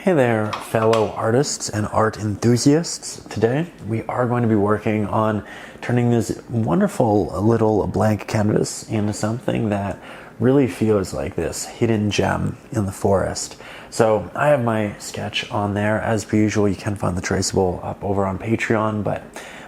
Hey there, fellow artists and art enthusiasts. Today we are going to be working on turning this wonderful little blank canvas into something that really feels like this hidden gem in the forest. So I have my sketch on there. As per usual, you can find the traceable up over on Patreon, but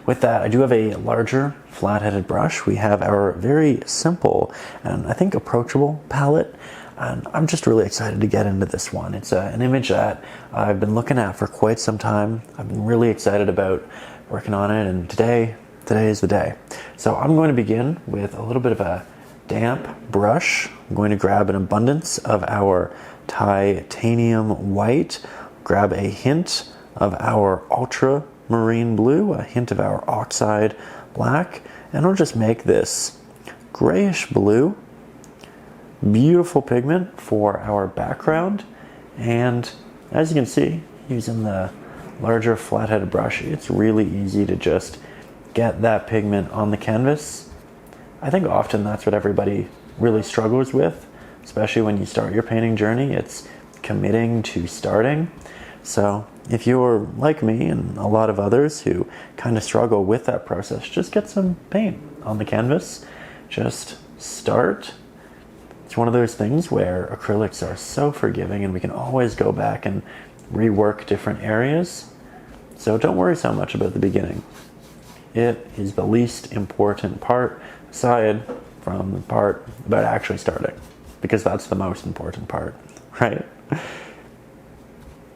with that, I do have a larger flat-headed brush. We have our very simple and I think approachable palette. And I'm just really excited to get into this one. It's an image that I've been looking at for quite some time. I've been really excited about working on it, and today is the day. So I'm going to begin with a little bit of a damp brush. I'm going to grab an abundance of our titanium white, grab a hint of our ultramarine blue, a hint of our oxide black, and I'll just make this grayish blue. Beautiful pigment for our background, and as you can see, using the larger flat-headed brush, it's really easy to just get that pigment on the canvas. I think often that's what everybody really struggles with, especially when you start your painting journey. It's committing to starting. So if you're like me and a lot of others who kind of struggle with that process, just get some paint on the canvas. Just start. It's one of those things where acrylics are so forgiving and we can always go back and rework different areas. So don't worry so much about the beginning. It is the least important part, aside from the part about actually starting, because that's the most important part, right?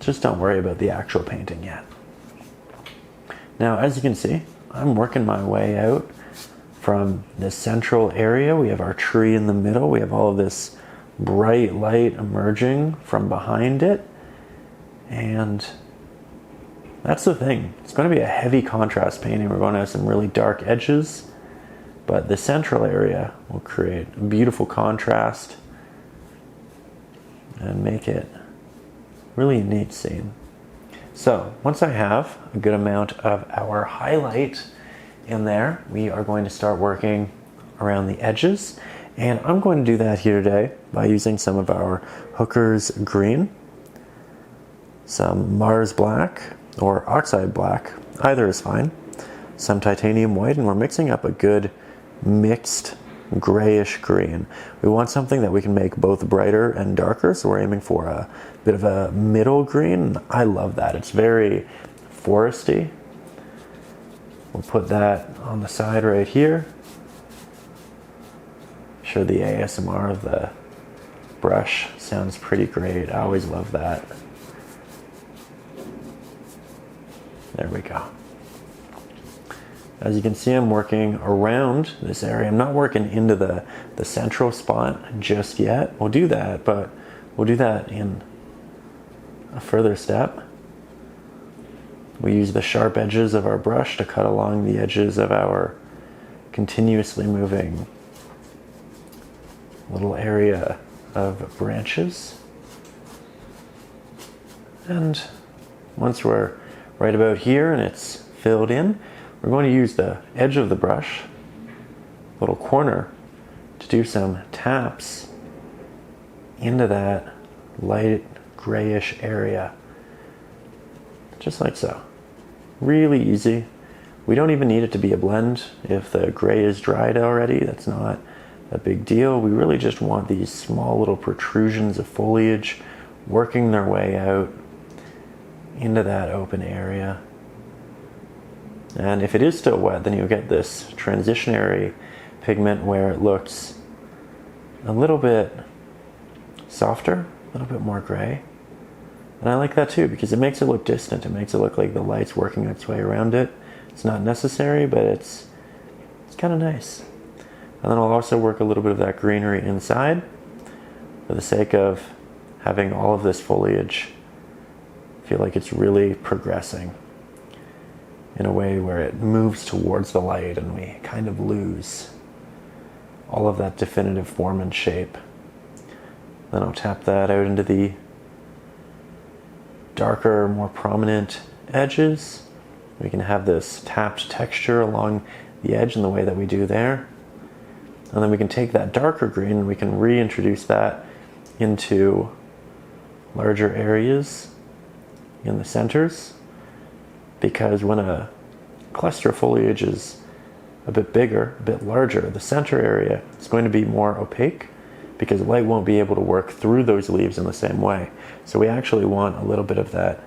Just don't worry about the actual painting yet. Now, as you can see, I'm working my way out from this central area. We have our tree in the middle. We have all of this bright light emerging from behind it. And that's the thing. It's going to be a heavy contrast painting. We're going to have some really dark edges, but the central area will create a beautiful contrast and make it really a neat scene. So once I have a good amount of our highlight in there, we are going to start working around the edges, and I'm going to do that here today by using some of our Hooker's green, some Mars black or oxide black, either is fine, some titanium white, and we're mixing up a good mixed grayish green. We want something that we can make both brighter and darker, so we're aiming for a bit of a middle green. I love that. It's very foresty. We'll put that on the side right here. Sure, the ASMR of the brush sounds pretty great. I always love that. There we go. As you can see, I'm working around this area. I'm not working into the central spot just yet. We'll do that, but we'll do that in a further step. We use the sharp edges of our brush to cut along the edges of our continuously moving little area of branches. And once we're right about here and it's filled in, we're going to use the edge of the brush, little corner, to do some taps into that light grayish area. Just like so. Really easy. We don't even need it to be a blend. If the gray is dried already, that's not a big deal. We really just want these small little protrusions of foliage working their way out into that open area. And if it is still wet, then you'll get this transitionary pigment where it looks a little bit softer, a little bit more gray. And I like that too, because it makes it look distant. It makes it look like the light's working its way around it. It's not necessary, but it's kind of nice. And then I'll also work a little bit of that greenery inside for the sake of having all of this foliage feel like it's really progressing in a way where it moves towards the light and we kind of lose all of that definitive form and shape. Then I'll tap that out into the darker, more prominent edges. We can have this tapped texture along the edge in the way that we do there. And then we can take that darker green and we can reintroduce that into larger areas in the centers, because when a cluster of foliage is a bit bigger, a bit larger, the center area is going to be more opaque because light won't be able to work through those leaves in the same way. So we actually want a little bit of that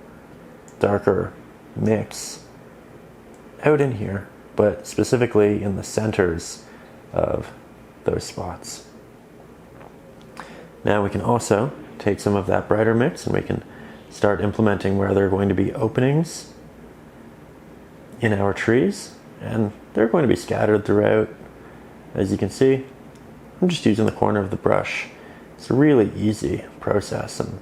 darker mix out in here, but specifically in the centers of those spots. Now we can also take some of that brighter mix and we can start implementing where there are going to be openings in our trees, and they're going to be scattered throughout. As you can see, I'm just using the corner of the brush. It's a really easy process, and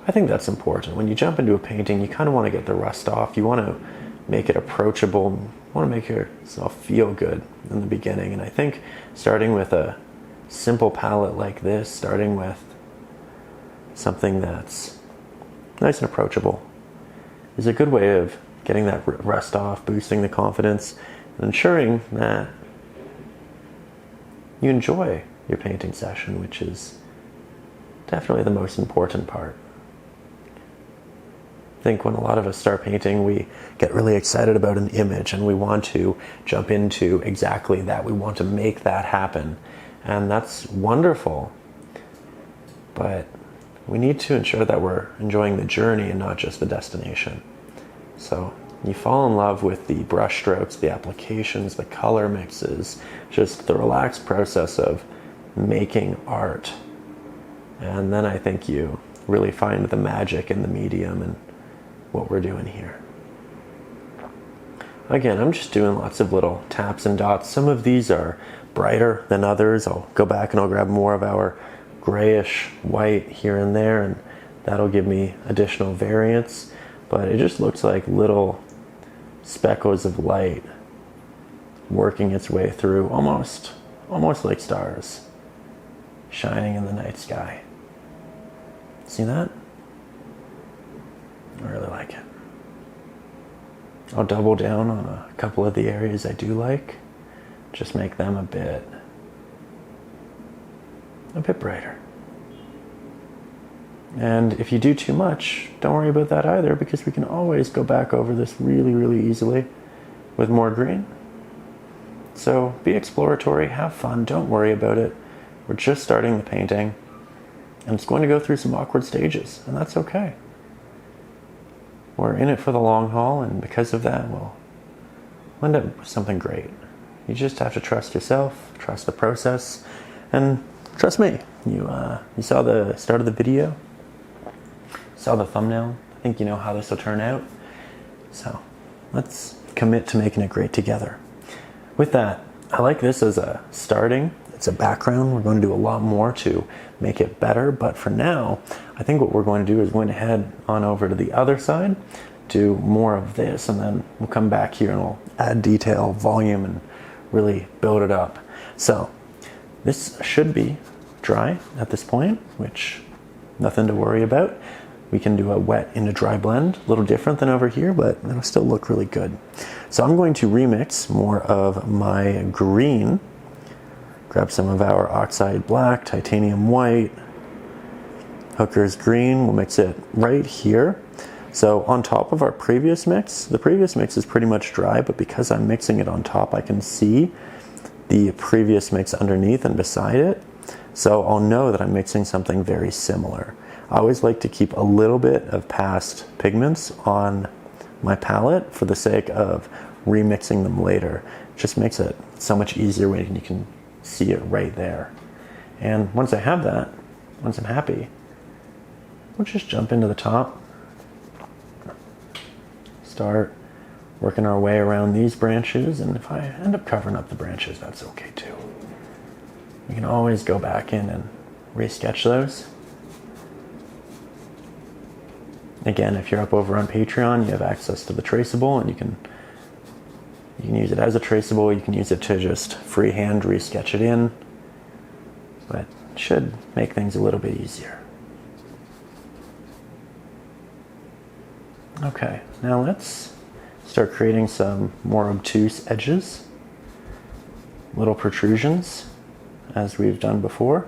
I think that's important. When you jump into a painting, you kind of want to get the rust off. You want to make it approachable. You want to make yourself feel good in the beginning. And I think starting with a simple palette like this, starting with something that's nice and approachable, is a good way of getting that rust off, boosting the confidence, and ensuring that you enjoy your painting session, which is definitely the most important part. I think when a lot of us start painting, we get really excited about an image and we want to jump into exactly that. We want to make that happen. And that's wonderful. But we need to ensure that we're enjoying the journey and not just the destination. So you fall in love with the brush strokes, the applications, the color mixes, just the relaxed process of making art. And then I think you really find the magic in the medium and what we're doing here. Again, I'm just doing lots of little taps and dots. Some of these are brighter than others. I'll go back and I'll grab more of our grayish white here and there, and that'll give me additional variance. But it just looks like little speckles of light working its way through, almost like stars shining in the night sky. See that? I really like it. I'll double down on a couple of the areas I do like, just make them a bit brighter. And if you do too much, don't worry about that either, because we can always go back over this really, really easily with more green. So be exploratory, have fun, don't worry about it. We're just starting the painting, and it's going to go through some awkward stages, and that's okay. We're in it for the long haul, and because of that, we'll end up with something great. You just have to trust yourself, trust the process, and trust me. You saw the start of the video, saw the thumbnail. I think you know how this will turn out. So let's commit to making it great together. With that, I like this as a starting. It's a background. We're going to do a lot more to make it better, but for now, I think what we're going to do is going to head on over to the other side, do more of this, and then we'll come back here and we'll add detail, volume, and really build it up. So this should be dry at this point, which nothing to worry about. We can do a wet into dry blend, a little different than over here, but it'll still look really good. So I'm going to remix more of my green. Grab some of our oxide black, titanium white, Hooker's green. We'll mix it right here. So on top of our previous mix, the previous mix is pretty much dry, but because I'm mixing it on top, I can see the previous mix underneath and beside it. So I'll know that I'm mixing something very similar. I always like to keep a little bit of past pigments on my palette for the sake of remixing them later. It just makes it so much easier when you can see it right there. And once I have that, once I'm happy, we'll just jump into the top, start working our way around these branches, and if I end up covering up the branches, that's okay too. You can always go back in and resketch those. Again, if you're up over on Patreon, you have access to the traceable, and you can use it as a traceable. You can use it to just freehand resketch it in, but it should make things a little bit easier. Okay, now let's start creating some more obtuse edges, little protrusions, as we've done before.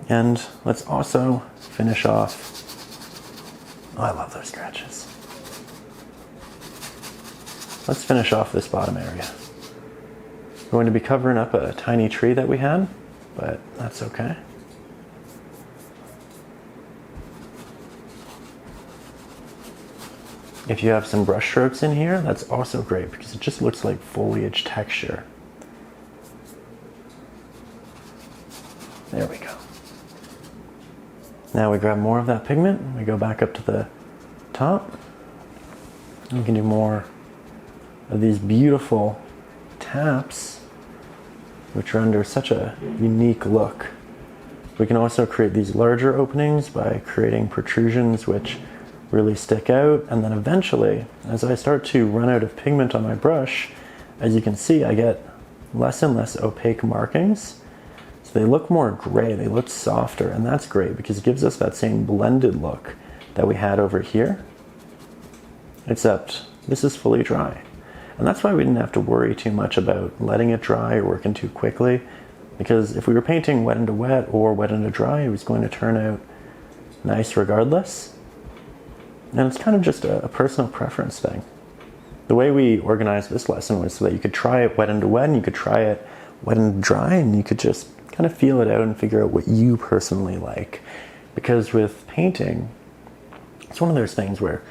And let's also finish off Oh, I love those scratches. Let's finish off this bottom area. We're going to be covering up a tiny tree that we had, but that's okay. If you have some brush strokes in here, that's also great because it just looks like foliage texture. There we go. Now we grab more of that pigment, we go back up to the top, and we can do more of these beautiful taps, which are under such a unique look. We can also create these larger openings by creating protrusions which really stick out, and then eventually, as I start to run out of pigment on my brush, as you can see, I get less and less opaque markings. So they look more gray, they look softer, and that's great because it gives us that same blended look that we had over here, except this is fully dry. And that's why we didn't have to worry too much about letting it dry or working too quickly, because if we were painting wet into wet or wet into dry, it was going to turn out nice regardless. And it's kind of just a personal preference thing. The way we organized this lesson was so that you could try it wet into wet and you could try it wet into dry, and you could just kind of feel it out and figure out what you personally like. Because with painting, it's one of those things where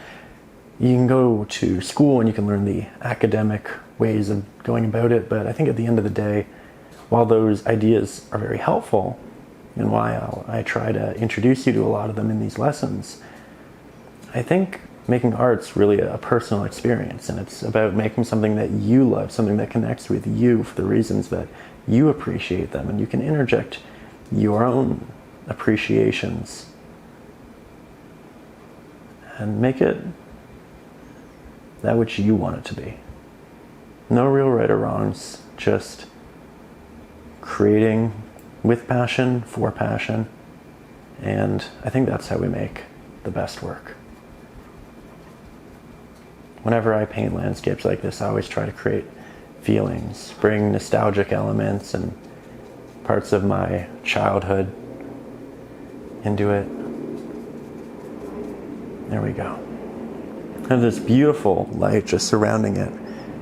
you can go to school and you can learn the academic ways of going about it, but I think at the end of the day, while those ideas are very helpful, and why I try to introduce you to a lot of them in these lessons, I think making art's really a personal experience, and it's about making something that you love, something that connects with you for the reasons that you appreciate them, and you can interject your own appreciations and make it that which you want it to be. No real right or wrongs, just creating with passion, for passion, and I think that's how we make the best work. Whenever I paint landscapes like this, I always try to create feelings, bring nostalgic elements and parts of my childhood into it. There we go. I have this beautiful light just surrounding it,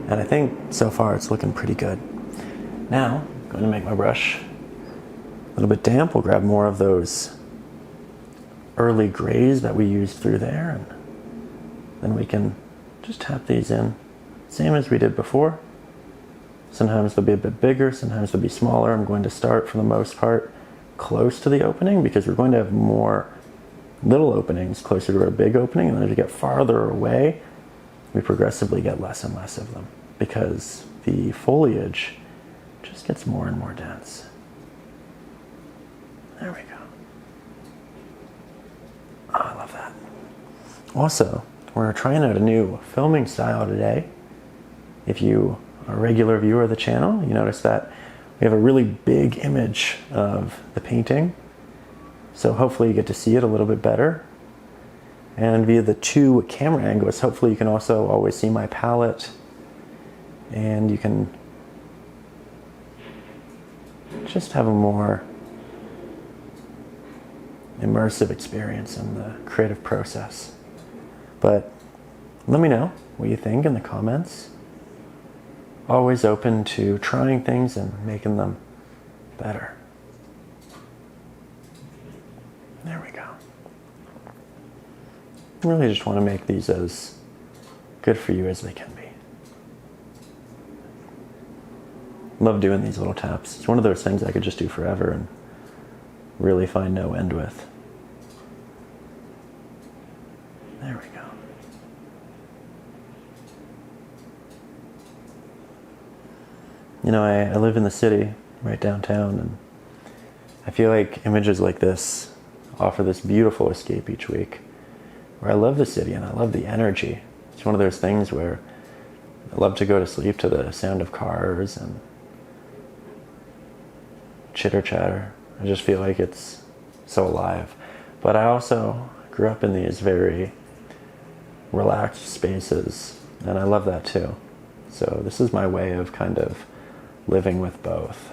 and I think so far it's looking pretty good. Now, I'm going to make my brush a little bit damp. We'll grab more of those early grays that we used through there, and then we can just tap these in, same as we did before. Sometimes they'll be a bit bigger, sometimes they'll be smaller. I'm going to start, for the most part, close to the opening because we're going to have more little openings closer to our big opening, and then as we get farther away, we progressively get less and less of them because the foliage just gets more and more dense. There we go. Oh, I love that. Also, we're trying out a new filming style today. If you are a regular viewer of the channel, you notice that we have a really big image of the painting. So hopefully you get to see it a little bit better. And via the two camera angles, hopefully you can also always see my palette, and you can just have a more immersive experience in the creative process. But let me know what you think in the comments. Always open to trying things and making them better. There we go. I really just want to make these as good for you as they can be. Love doing these little taps. It's one of those things I could just do forever and really find no end with. There we go. You know, I live in the city, right downtown, and I feel like images like this offer this beautiful escape each week, where I love the city and I love the energy. It's one of those things where I love to go to sleep to the sound of cars and chitter chatter. I just feel like it's so alive. But I also grew up in these very relaxed spaces, and I love that too. So this is my way of kind of living with both,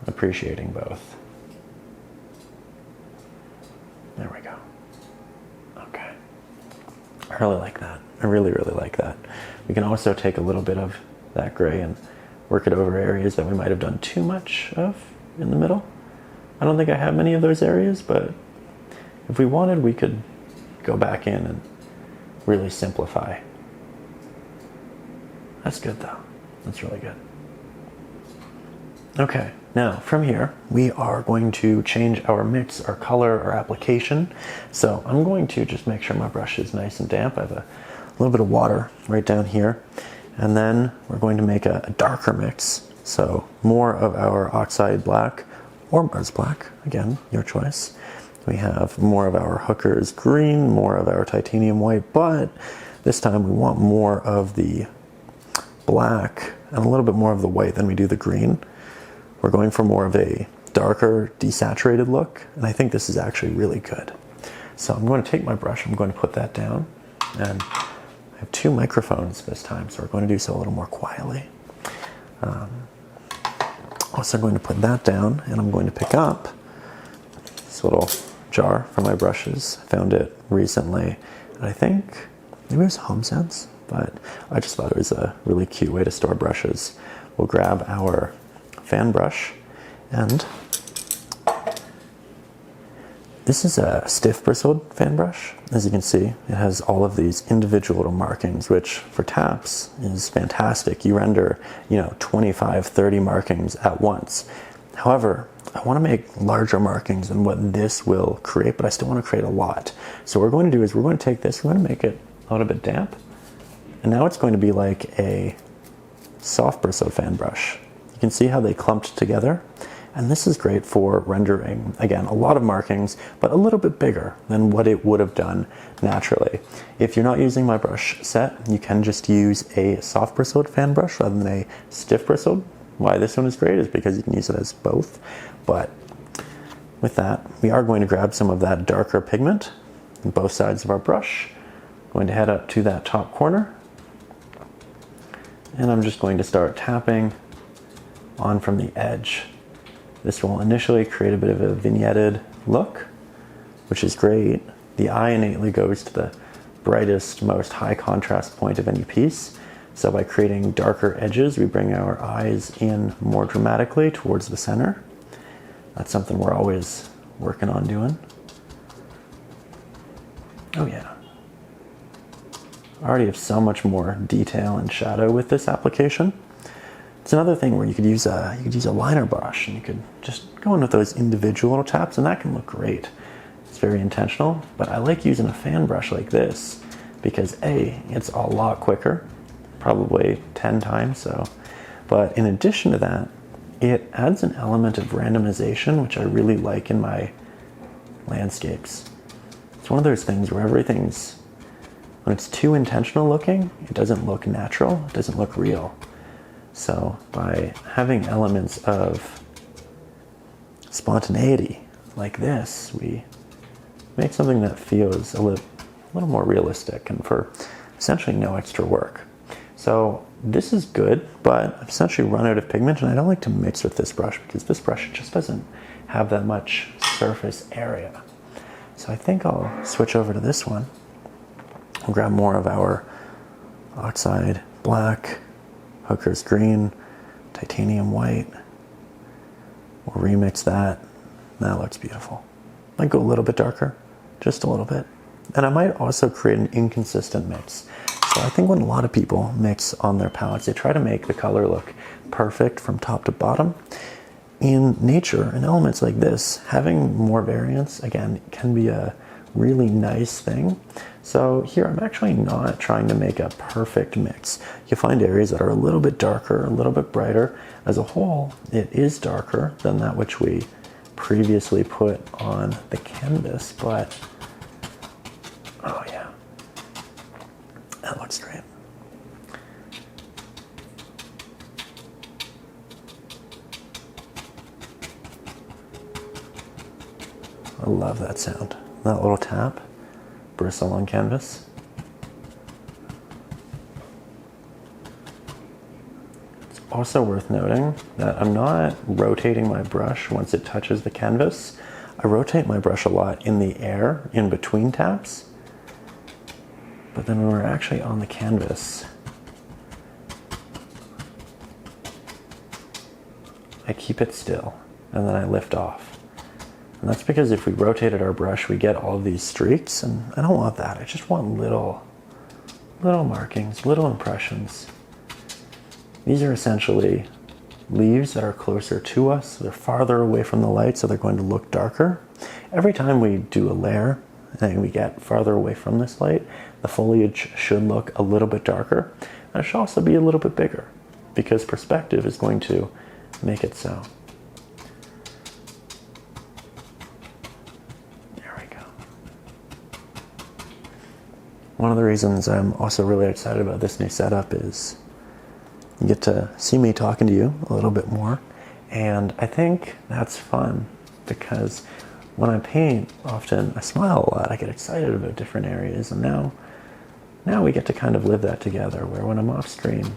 appreciating both. There we go. really like that. I really, really like that. We can also take a little bit of that gray and work it over areas that we might have done too much of in the middle. I don't think I have many of those areas, but if we wanted, we could go back in and really simplify. That's good though. That's really good. Okay, now from here, we are going to change our mix, our color, our application. So I'm going to just make sure my brush is nice and damp. I have a little bit of water right down here. And then we're going to make a darker mix. So more of our oxide black or Mars black, again, your choice. We have more of our Hooker's green, more of our titanium white, but this time we want more of the black and a little bit more of the white than we do the green. We're going for more of a darker, desaturated look, and I think this is actually really good. So I'm going to take my brush, I'm going to put that down, and I have two microphones this time, so we're going to do so a little more quietly. Also going to put that down, and I'm going to pick up this little jar for my brushes. I found it recently, and I think maybe it was HomeSense, but I just thought it was a really cute way to store brushes. We'll grab our fan brush, and this is a stiff bristled fan brush. As you can see, it has all of these individual little markings, which for taps is fantastic. You render, 25, 30 markings at once. However, I want to make larger markings than what this will create, but I still want to create a lot. So what we're going to do is we're going to take this, we're going to make it a little bit damp, and now it's going to be like a soft bristled fan brush. You can see how they clumped together. And this is great for rendering, again, a lot of markings, but a little bit bigger than what it would have done naturally. If you're not using my brush set, you can just use a soft bristled fan brush rather than a stiff bristled. Why this one is great is because you can use it as both. But with that, we are going to grab some of that darker pigment on both sides of our brush. Going to head up to that top corner. And I'm just going to start tapping on from the edge. This will initially create a bit of a vignetted look, which is great. The eye innately goes to the brightest, most high contrast point of any piece. So by creating darker edges, we bring our eyes in more dramatically towards the center. That's something we're always working on doing. Oh yeah. I already have so much more detail and shadow with this application. It's another thing where you could use a liner brush and you could just go in with those individual little taps, and that can look great. It's very intentional, but I like using a fan brush like this because A, it's a lot quicker, probably 10 times so, but in addition to that, it adds an element of randomization, which I really like in my landscapes. It's one of those things where when it's too intentional looking, it doesn't look natural, it doesn't look real. So by having elements of spontaneity like this, we make something that feels a little more realistic and for essentially no extra work. So this is good, but I've essentially run out of pigment, and I don't like to mix with this brush because this brush just doesn't have that much surface area. So I think I'll switch over to this one. We'll grab more of our oxide black, Hooker's green, titanium white. We'll remix that. That looks beautiful. Might go a little bit darker, just a little bit. And I might also create an inconsistent mix. So I think when a lot of people mix on their palettes, they try to make the color look perfect from top to bottom. In nature, in elements like this, having more variance, again, can be a really nice thing. So here I'm actually not trying to make a perfect mix. You find areas that are a little bit darker, a little bit brighter. As a whole, it is darker than that which we previously put on the canvas, but oh yeah, that looks great. I love that sound. That little tap, bristle on canvas. It's also worth noting that I'm not rotating my brush once it touches the canvas. I rotate my brush a lot in the air in between taps. But then when we're actually on the canvas, I keep it still and then I lift off. And that's because if we rotated our brush, we get all of these streaks, and I don't want that. I just want little markings, little impressions. These are essentially leaves that are closer to us. They're farther away from the light, so they're going to look darker. Every time we do a layer and we get farther away from this light, the foliage should look a little bit darker, and it should also be a little bit bigger, because perspective is going to make it so. There we go. One of the reasons I'm also really excited about this new setup is you get to see me talking to you a little bit more, and I think that's fun, because when I paint, often I smile a lot, I get excited about different areas, and now we get to kind of live that together, where when I'm off screen,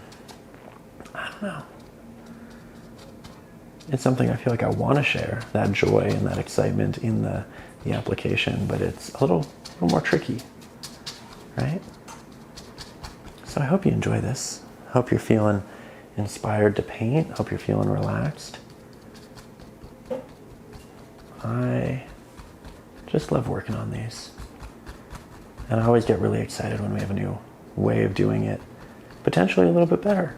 I don't know, it's something I feel like I want to share, that joy and that excitement in the application, but it's a little more tricky, right? So I hope you enjoy this. I hope you're feeling inspired to paint. I hope you're feeling relaxed. I just love working on these. And I always get really excited when we have a new way of doing it, potentially a little bit better.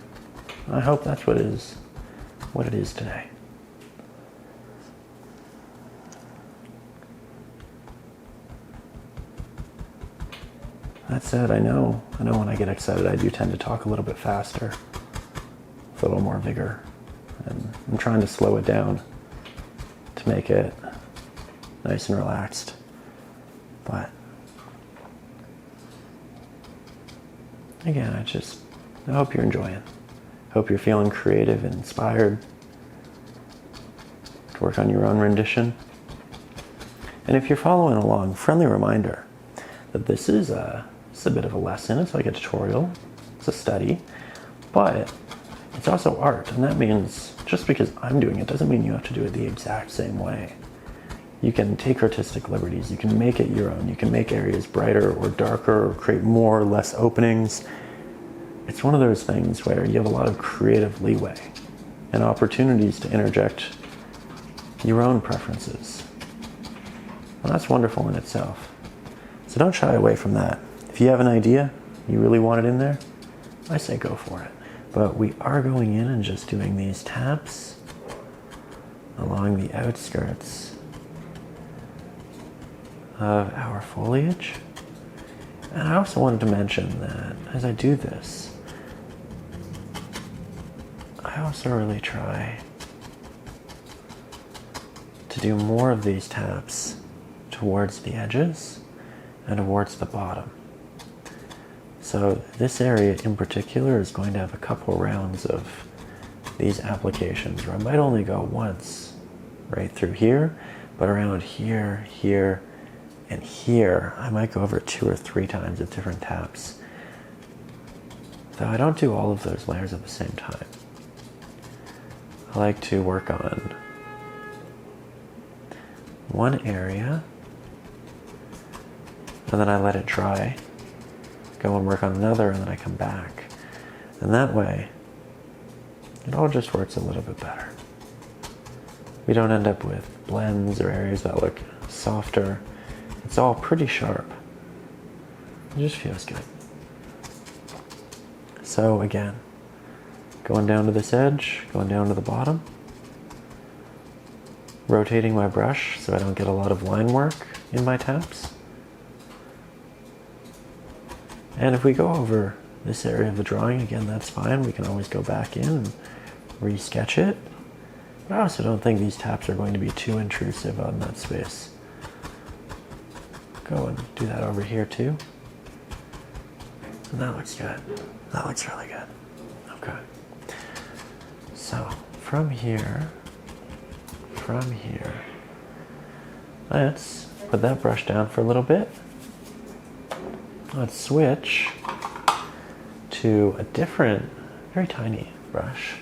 I hope that's what it is today. That said, I know when I get excited, I do tend to talk a little bit faster, with a little more vigor, and I'm trying to slow it down to make it nice and relaxed. But again, I hope you're enjoying. Hope you're feeling creative and inspired to work on your own rendition. And if you're following along, friendly reminder that this is a bit of a lesson. It's like a tutorial. It's a study. But it's also art, and that means just because I'm doing it doesn't mean you have to do it the exact same way. You can take artistic liberties. You can make it your own. You can make areas brighter or darker, or create more or less openings. It's one of those things where you have a lot of creative leeway and opportunities to interject your own preferences. And that's wonderful in itself. So don't shy away from that. If you have an idea, you really want it in there, I say go for it. But we are going in and just doing these taps along the outskirts of our foliage. And I also wanted to mention that as I do this, I also really try to do more of these taps towards the edges and towards the bottom. So this area in particular is going to have a couple rounds of these applications where I might only go once right through here, but around here, here, and here, I might go over 2 or 3 times with different taps. Though I don't do all of those layers at the same time. I like to work on one area, and then I let it dry, go and work on another, and then I come back. And that way, it all just works a little bit better. We don't end up with blends or areas that look softer. It's all pretty sharp. It just feels good. So again, going down to this edge, going down to the bottom, rotating my brush so I don't get a lot of line work in my taps. And if we go over this area of the drawing, again, that's fine. We can always go back in and re-sketch it. But I also don't think these taps are going to be too intrusive on that space. Go and do that over here too. And that looks good. That looks really good. Okay. So from here, let's put that brush down for a little bit. Let's switch to a different, very tiny brush.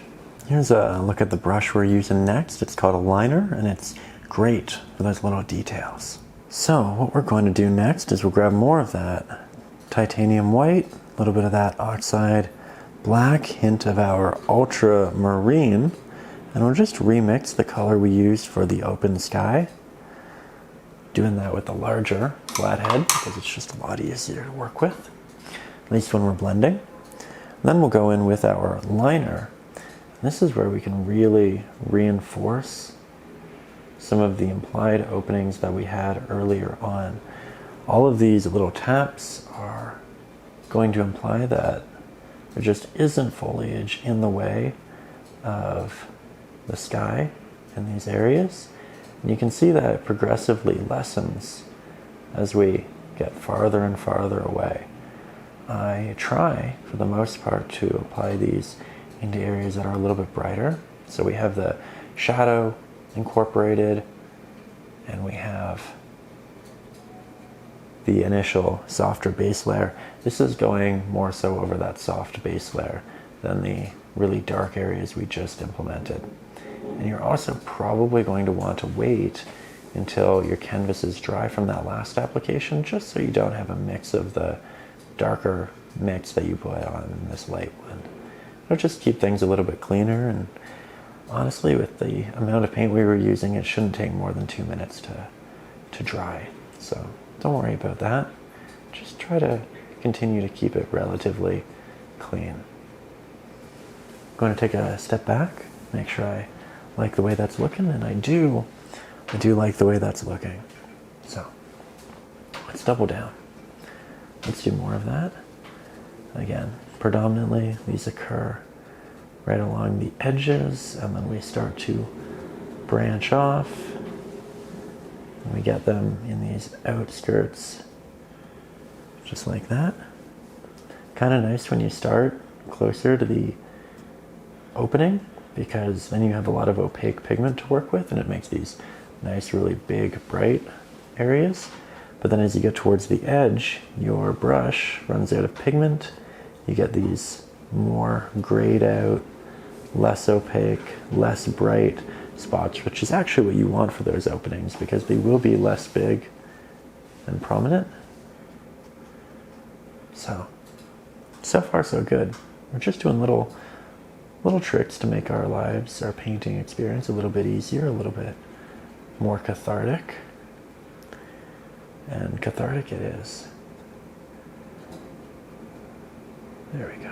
Here's a look at the brush we're using next. It's called a liner, and it's great for those little details. So what we're going to do next is we'll grab more of that titanium white, a little bit of that oxide black, hint of our ultramarine, and we'll just remix the color we used for the open sky. Doing that with a larger flathead because it's just a lot easier to work with, at least when we're blending. Then we'll go in with our liner. This is where we can really reinforce some of the implied openings that we had earlier on. All of these little taps are going to imply that there just isn't foliage in the way of the sky in these areas. And you can see that it progressively lessens as we get farther and farther away. I try, for the most part, to apply these into areas that are a little bit brighter. So we have the shadow incorporated, and we have the initial softer base layer. This is going more so over that soft base layer than the really dark areas we just implemented. And you're also probably going to want to wait until your canvas is dry from that last application, just so you don't have a mix of the darker mix that you put on in this light one. It'll just keep things a little bit cleaner, and honestly, with the amount of paint we were using, it shouldn't take more than 2 minutes to dry. So don't worry about that. Just try to continue to keep it relatively clean. I'm going to take a step back, make sure I like the way that's looking, and I do like the way that's looking. So let's double down. Let's do more of that. Again, predominantly these occur right along the edges, and then we start to branch off. And we get them in these outskirts, just like that. Kind of nice when you start closer to the opening, because then you have a lot of opaque pigment to work with, and it makes these nice, really big, bright areas. But then as you get towards the edge, your brush runs out of pigment. You get these more grayed out, less opaque, less bright spots, which is actually what you want for those openings, because they will be less big and prominent. So far so good. We're just doing little tricks to make our lives, our painting experience, a little bit easier, a little bit more cathartic. And cathartic it is. There we go.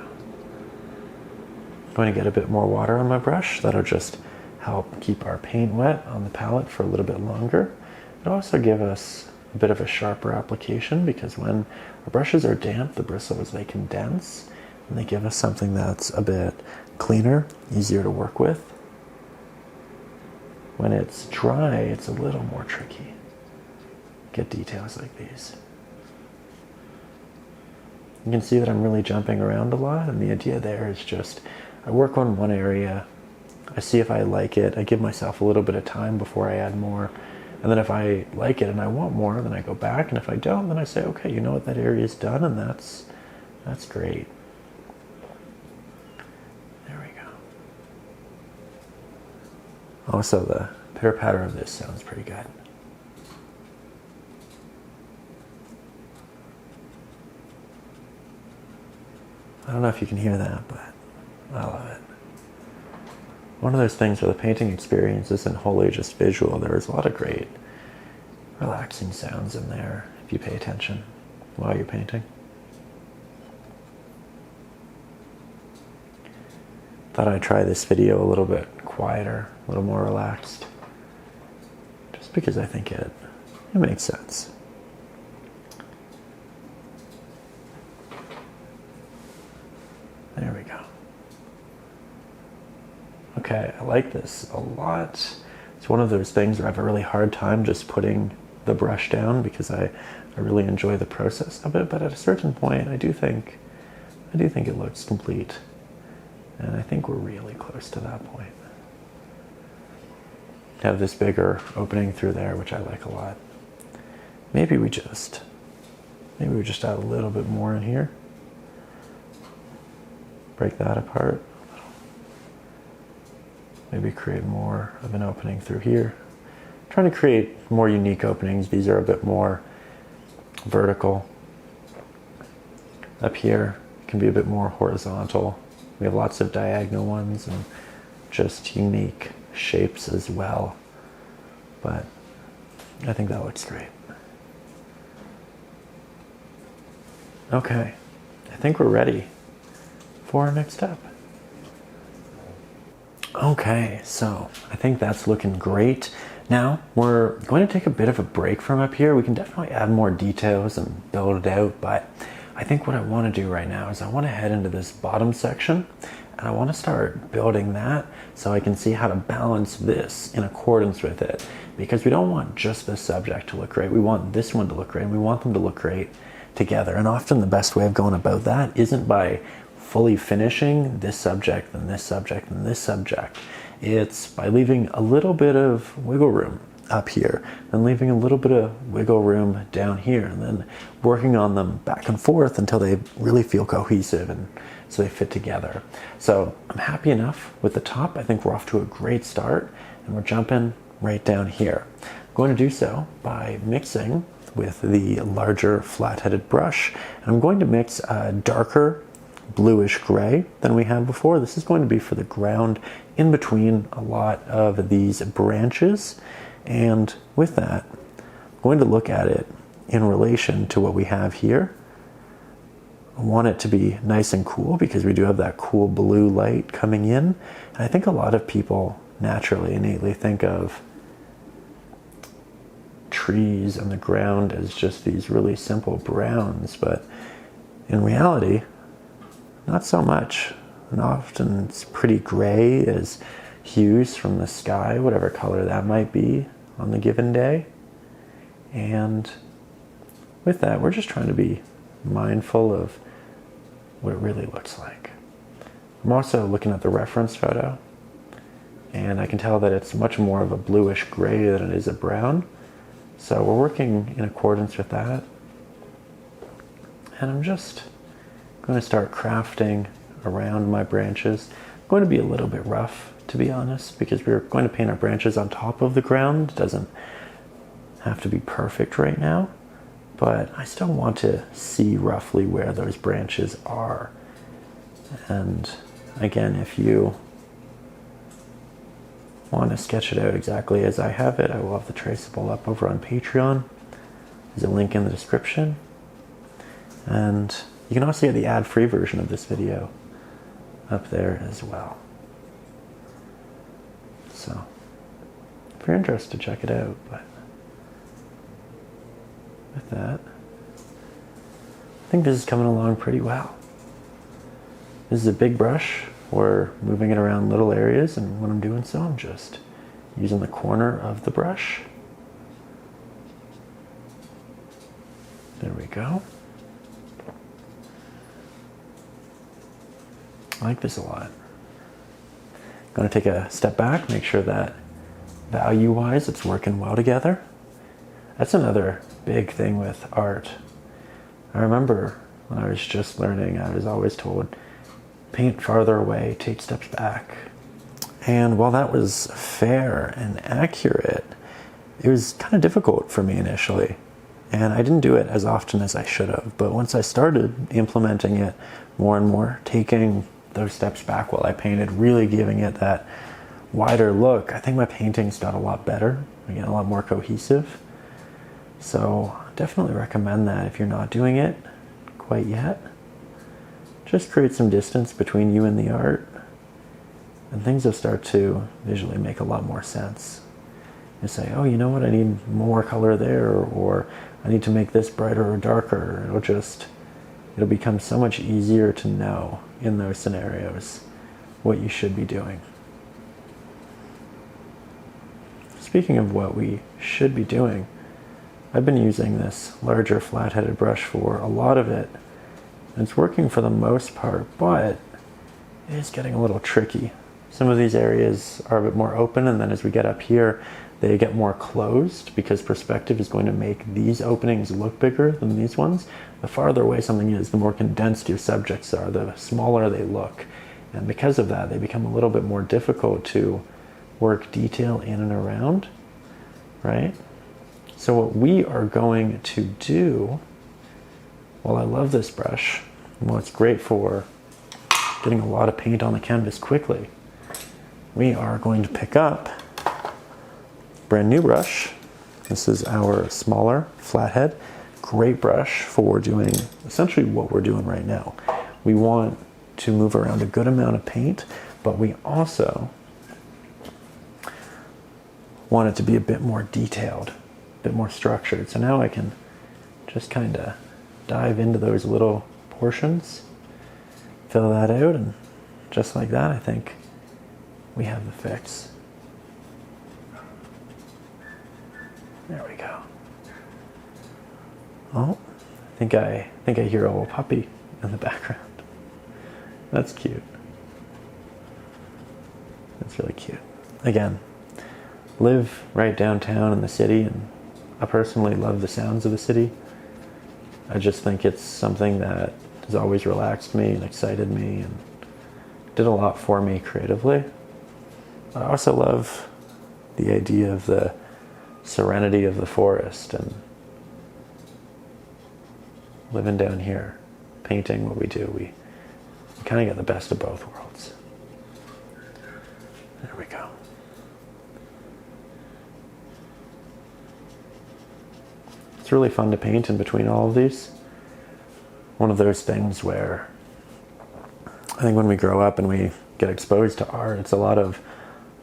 I'm going to get a bit more water on my brush. That'll just help keep our paint wet on the palette for a little bit longer. It'll also give us a bit of a sharper application, because when our brushes are damp, the bristles, they condense, and they give us something that's a bit cleaner, easier to work with. When it's dry, it's a little more tricky. Get details like these. You can see that I'm really jumping around a lot, and the idea there is just, I work on one area, I see if I like it, I give myself a little bit of time before I add more, and then if I like it and I want more, then I go back, and if I don't, then I say, okay, you know what, that area is done, and that's great. There we go. Also, the pitter-patter of this sounds pretty good. I don't know if you can hear that, but I love it. One of those things where the painting experience isn't wholly just visual. There's a lot of great, relaxing sounds in there if you pay attention while you're painting. Thought I'd try this video a little bit quieter, a little more relaxed, just because I think it makes sense. There we go. Okay, I like this a lot. It's one of those things where I have a really hard time just putting the brush down, because I really enjoy the process of it, but at a certain point I do think it looks complete. And I think we're really close to that point. Have this bigger opening through there, which I like a lot. Maybe we just add a little bit more in here. Break that apart. Maybe create more of an opening through here. I'm trying to create more unique openings. These are a bit more vertical. Up here it can be a bit more horizontal. We have lots of diagonal ones and just unique shapes as well. But I think that looks great. Okay, I think we're ready for our next step. Okay, so I think that's looking great. Now we're going to take a bit of a break from up here. We can definitely add more details and build it out, but I think what I want to do right now is I want to head into this bottom section and I want to start building that so I can see how to balance this in accordance with it, because we don't want just this subject to look great. We want this one to look great and we want them to look great together. And often the best way of going about that isn't by fully finishing this subject and this subject and this subject. It's by leaving a little bit of wiggle room up here and leaving a little bit of wiggle room down here, and then working on them back and forth until they really feel cohesive and so they fit together. So I'm happy enough with the top. I think we're off to a great start and we're jumping right down here. I'm going to do so by mixing with the larger flat-headed brush. And I'm going to mix a darker bluish gray than we had before. This is going to be for the ground in between a lot of these branches. And with that, I'm going to look at it in relation to what we have here. I want it to be nice and cool because we do have that cool blue light coming in. And I think a lot of people naturally, innately think of trees and the ground as just these really simple browns, but in reality, not so much. And often it's pretty gray as hues from the sky, whatever color that might be on the given day. And with that, we're just trying to be mindful of what it really looks like. I'm also looking at the reference photo, and I can tell that it's much more of a bluish gray than it is a brown. So we're working in accordance with that. And I'm just going to start crafting around my branches. I'm going to be a little bit rough, to be honest, because we're going to paint our branches on top of the ground. It doesn't have to be perfect right now, but I still want to see roughly where those branches are. And again, if you want to sketch it out exactly as I have it, I will have the traceable up over on Patreon. There's a link in the description. And you can also get the ad-free version of this video up there as well. So, if you're interested, check it out. But with that, I think this is coming along pretty well. This is a big brush. We're moving it around little areas, and when I'm doing so, I'm just using the corner of the brush. There we go. I like this a lot. I'm going to take a step back, make sure that value-wise it's working well together. That's another big thing with art. I remember when I was just learning, I was always told, paint farther away, take steps back. And while that was fair and accurate, it was kind of difficult for me initially. And I didn't do it as often as I should have. But once I started implementing it more and more, taking those steps back while I painted, really giving it that wider look, I think my paintings got a lot better. Again, a lot more cohesive. So definitely recommend that if you're not doing it quite yet. Just create some distance between you and the art, and things will start to visually make a lot more sense. You say, oh, you know what, I need more color there, or I need to make this brighter or darker. It'll become so much easier to know in those scenarios what you should be doing. Speaking of what we should be doing, I've been using this larger flat-headed brush for a lot of it. It's working for the most part, but it is getting a little tricky. Some of these areas are a bit more open, and then as we get up here, they get more closed because perspective is going to make these openings look bigger than these ones. The farther away something is, the more condensed your subjects are, the smaller they look. And because of that, they become a little bit more difficult to work detail in and around, right? So what we are going to do, while I love this brush, Well, it's great for getting a lot of paint on the canvas quickly. We are going to pick up a brand new brush. This is our smaller flathead. Great brush for doing essentially what we're doing right now. We want to move around a good amount of paint, but we also want it to be a bit more detailed, a bit more structured. So now I can just kind of dive into those little portions, fill that out, and just like that, I think we have the fix. There we go. Oh, I think I hear a little puppy in the background. That's cute. That's really cute. Again, live right downtown in the city, and I personally love the sounds of the city. I just think it's something that has always relaxed me and excited me and did a lot for me creatively. I also love the idea of the serenity of the forest and living down here, painting what we do. We kind of get the best of both worlds. There we go. It's really fun to paint in between all of these. One of those things where I think when we grow up and we get exposed to art, it's a lot of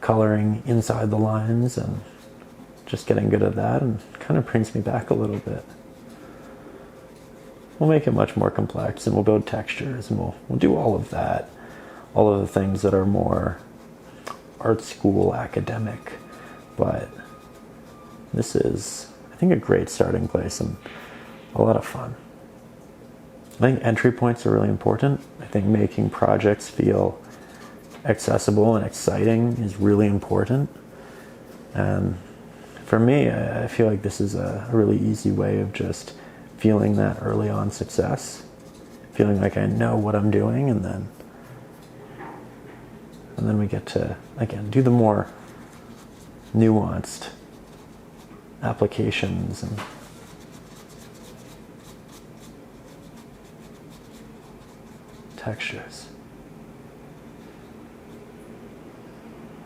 coloring inside the lines and just getting good at that, and kind of brings me back a little bit. We'll make it much more complex, and we'll build textures, and we'll do all of that, all of the things that are more art school academic. But this is, I think, a great starting place and a lot of fun. I think entry points are really important. I think making projects feel accessible and exciting is really important. And for me, I feel like this is a really easy way of just feeling that early on success, feeling like I know what I'm doing, and then we get to, again, do the more nuanced applications and textures.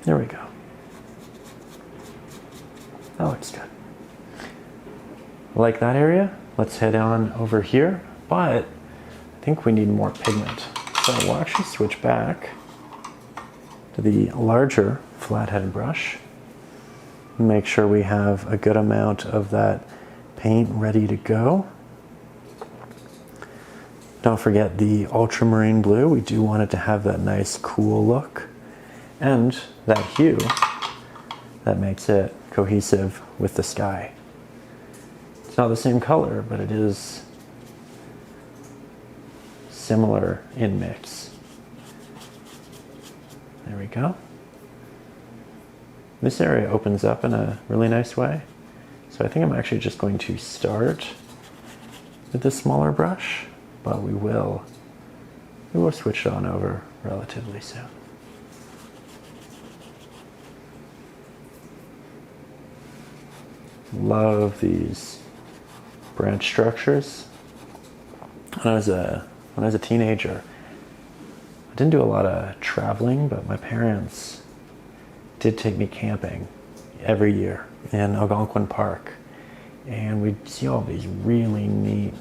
There we go. That looks good. Like that area, let's head on over here, but I think we need more pigment. So we'll actually switch back to the larger flathead brush. Make sure we have a good amount of that paint ready to go. Don't forget the ultramarine blue. We do want it to have that nice cool look, and that hue that makes it cohesive with the sky. It's not the same color, but it is similar in mix. There we go. This area opens up in a really nice way. So I think I'm actually just going to start with this smaller brush, but we will switch it on over relatively soon. Love these branch structures. When I was a teenager, I didn't do a lot of traveling, but my parents did take me camping every year in Algonquin Park, and we'd see all these really neat,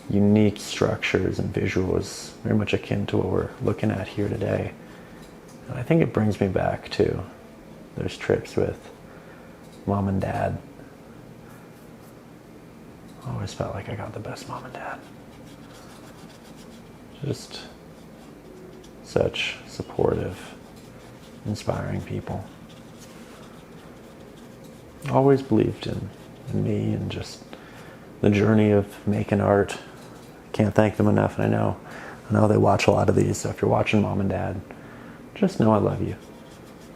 unique structures and visuals, very much akin to what we're looking at here today. And I think it brings me back to those trips with Mom and Dad. I always felt like I got the best mom and dad. Just such supportive, inspiring people. Always believed in me and just the journey of making art. Can't thank them enough, and I know they watch a lot of these, so if you're watching, Mom and Dad, just know I love you.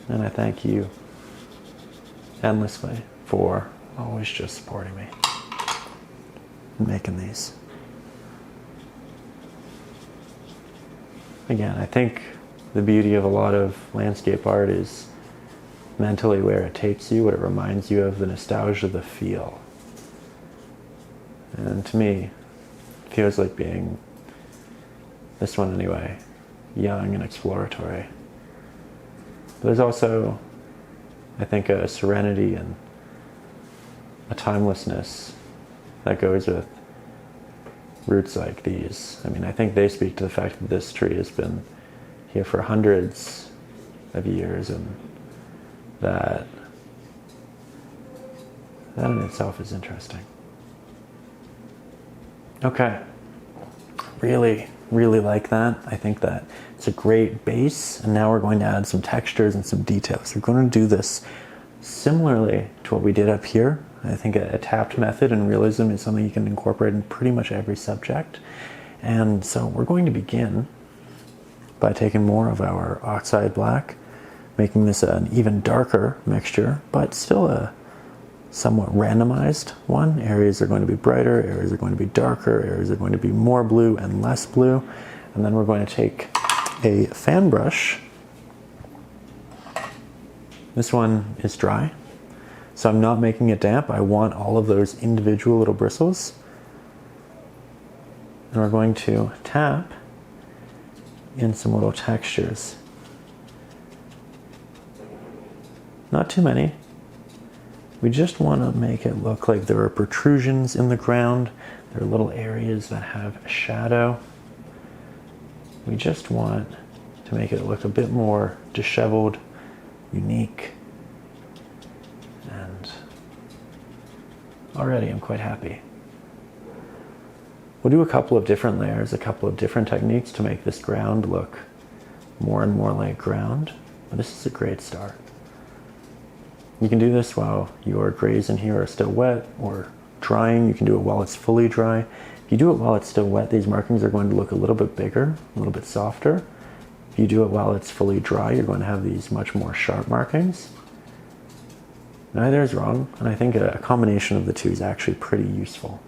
And I thank you endlessly for always just supporting me and making these. Again, I think the beauty of a lot of landscape art is mentally where it takes you, what it reminds you of, the nostalgia, the feel. And to me, it feels like being This one anyway, young and exploratory. There's also, I think, a serenity and a timelessness that goes with roots like these. I mean, I think they speak to the fact that this tree has been here for hundreds of years, and that in itself is interesting. Okay, really like that. I think that it's a great base, and now we're going to add some textures and some details. We're going to do this similarly to what we did up here. I think a tapped method and realism is something you can incorporate in pretty much every subject. And so we're going to begin by taking more of our oxide black, making this an even darker mixture, but still a somewhat randomized one. Areas are going to be brighter, areas are going to be darker, areas are going to be more blue and less blue. And then we're going to take a fan brush. This one is dry, so I'm not making it damp. I want all of those individual little bristles. And we're going to tap in some little textures. Not too many. We just want to make it look like there are protrusions in the ground. There are little areas that have shadow. We just want to make it look a bit more disheveled, unique, and already I'm quite happy. We'll do a couple of different layers, a couple of different techniques to make this ground look more and more like ground, but this is a great start. You can do this while your grays in here are still wet or drying. You can do it while it's fully dry. If you do it while it's still wet, these markings are going to look a little bit bigger, a little bit softer. If you do it while it's fully dry, you're going to have these much more sharp markings. Neither is wrong, and I think a combination of the two is actually pretty useful.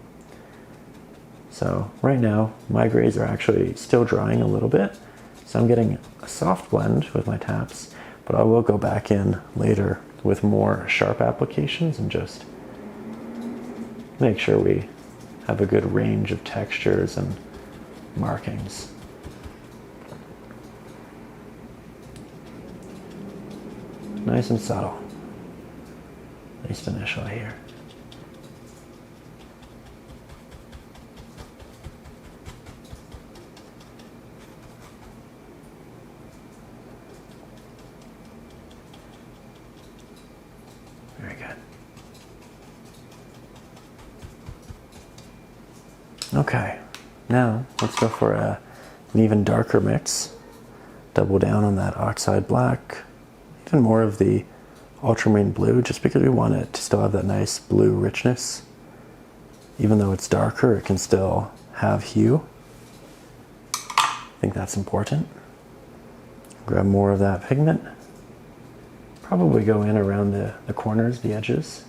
So right now, my grays are actually still drying a little bit, so I'm getting a soft blend with my taps, but I will go back in later with more sharp applications and just make sure we have a good range of textures and markings. Nice and subtle, at least initially here. Very good. Okay, now let's go for an even darker mix. Double down on that oxide black, even more of the ultramarine blue, just because we want it to still have that nice blue richness. Even though it's darker, it can still have hue. I think that's important. Grab more of that pigment. Probably go in around the corners, the edges.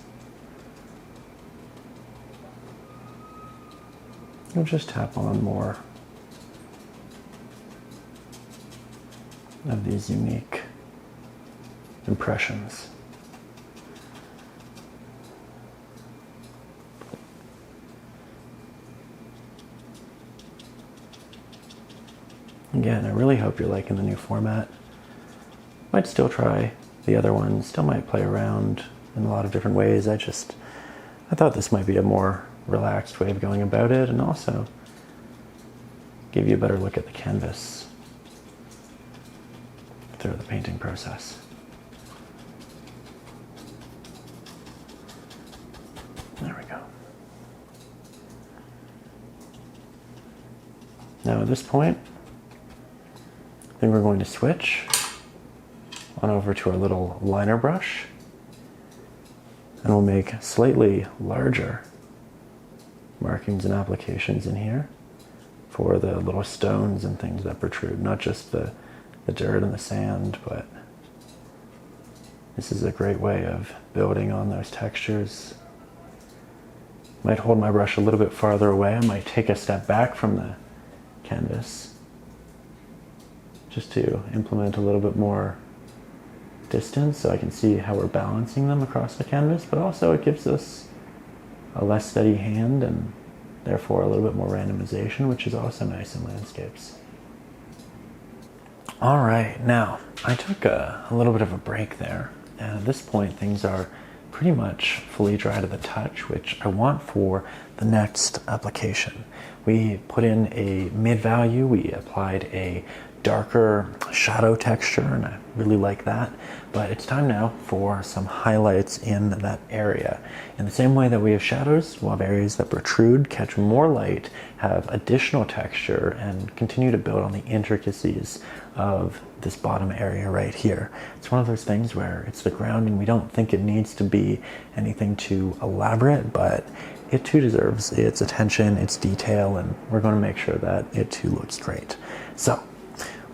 We'll just tap on more of these unique impressions. Again, I really hope you're liking the new format. Might still try the other ones, still might play around in a lot of different ways. I thought this might be a more relaxed way of going about it, and also give you a better look at the canvas through the painting process. There we go. Now at this point, I think we're going to switch on over to our little liner brush, and we'll make slightly larger markings and applications in here for the little stones and things that protrude, not just the dirt and the sand, but this is a great way of building on those textures. Might hold my brush a little bit farther away. I might take a step back from the canvas just to implement a little bit more distance so I can see how we're balancing them across the canvas, but also it gives us a less steady hand and therefore a little bit more randomization, which is also nice in landscapes. All right, now I took a little bit of a break there, and at this point things are pretty much fully dry to the touch, which I want for the next application. We put in a mid value, we applied a darker shadow texture, and I really like that. But it's time now for some highlights in that area. In the same way that we have shadows, we'll have areas that protrude, catch more light, have additional texture, and continue to build on the intricacies of this bottom area right here. It's one of those things where it's the ground and we don't think it needs to be anything too elaborate, but it too deserves its attention, its detail, and we're going to make sure that it too looks great. So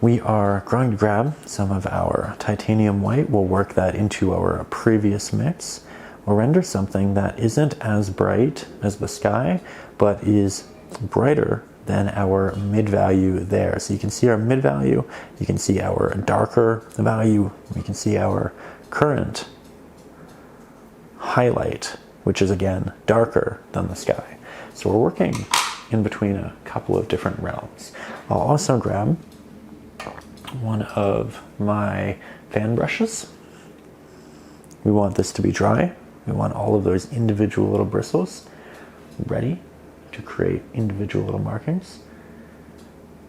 we are going to grab some of our titanium white. We'll work that into our previous mix. We'll render something that isn't as bright as the sky, but is brighter than our mid value there. So you can see our mid value, you can see our darker value, you can see our current highlight, which is again darker than the sky. So we're working in between a couple of different realms. I'll also grab one of my fan brushes. We want this to be dry. We want all of those individual little bristles ready to create individual little markings.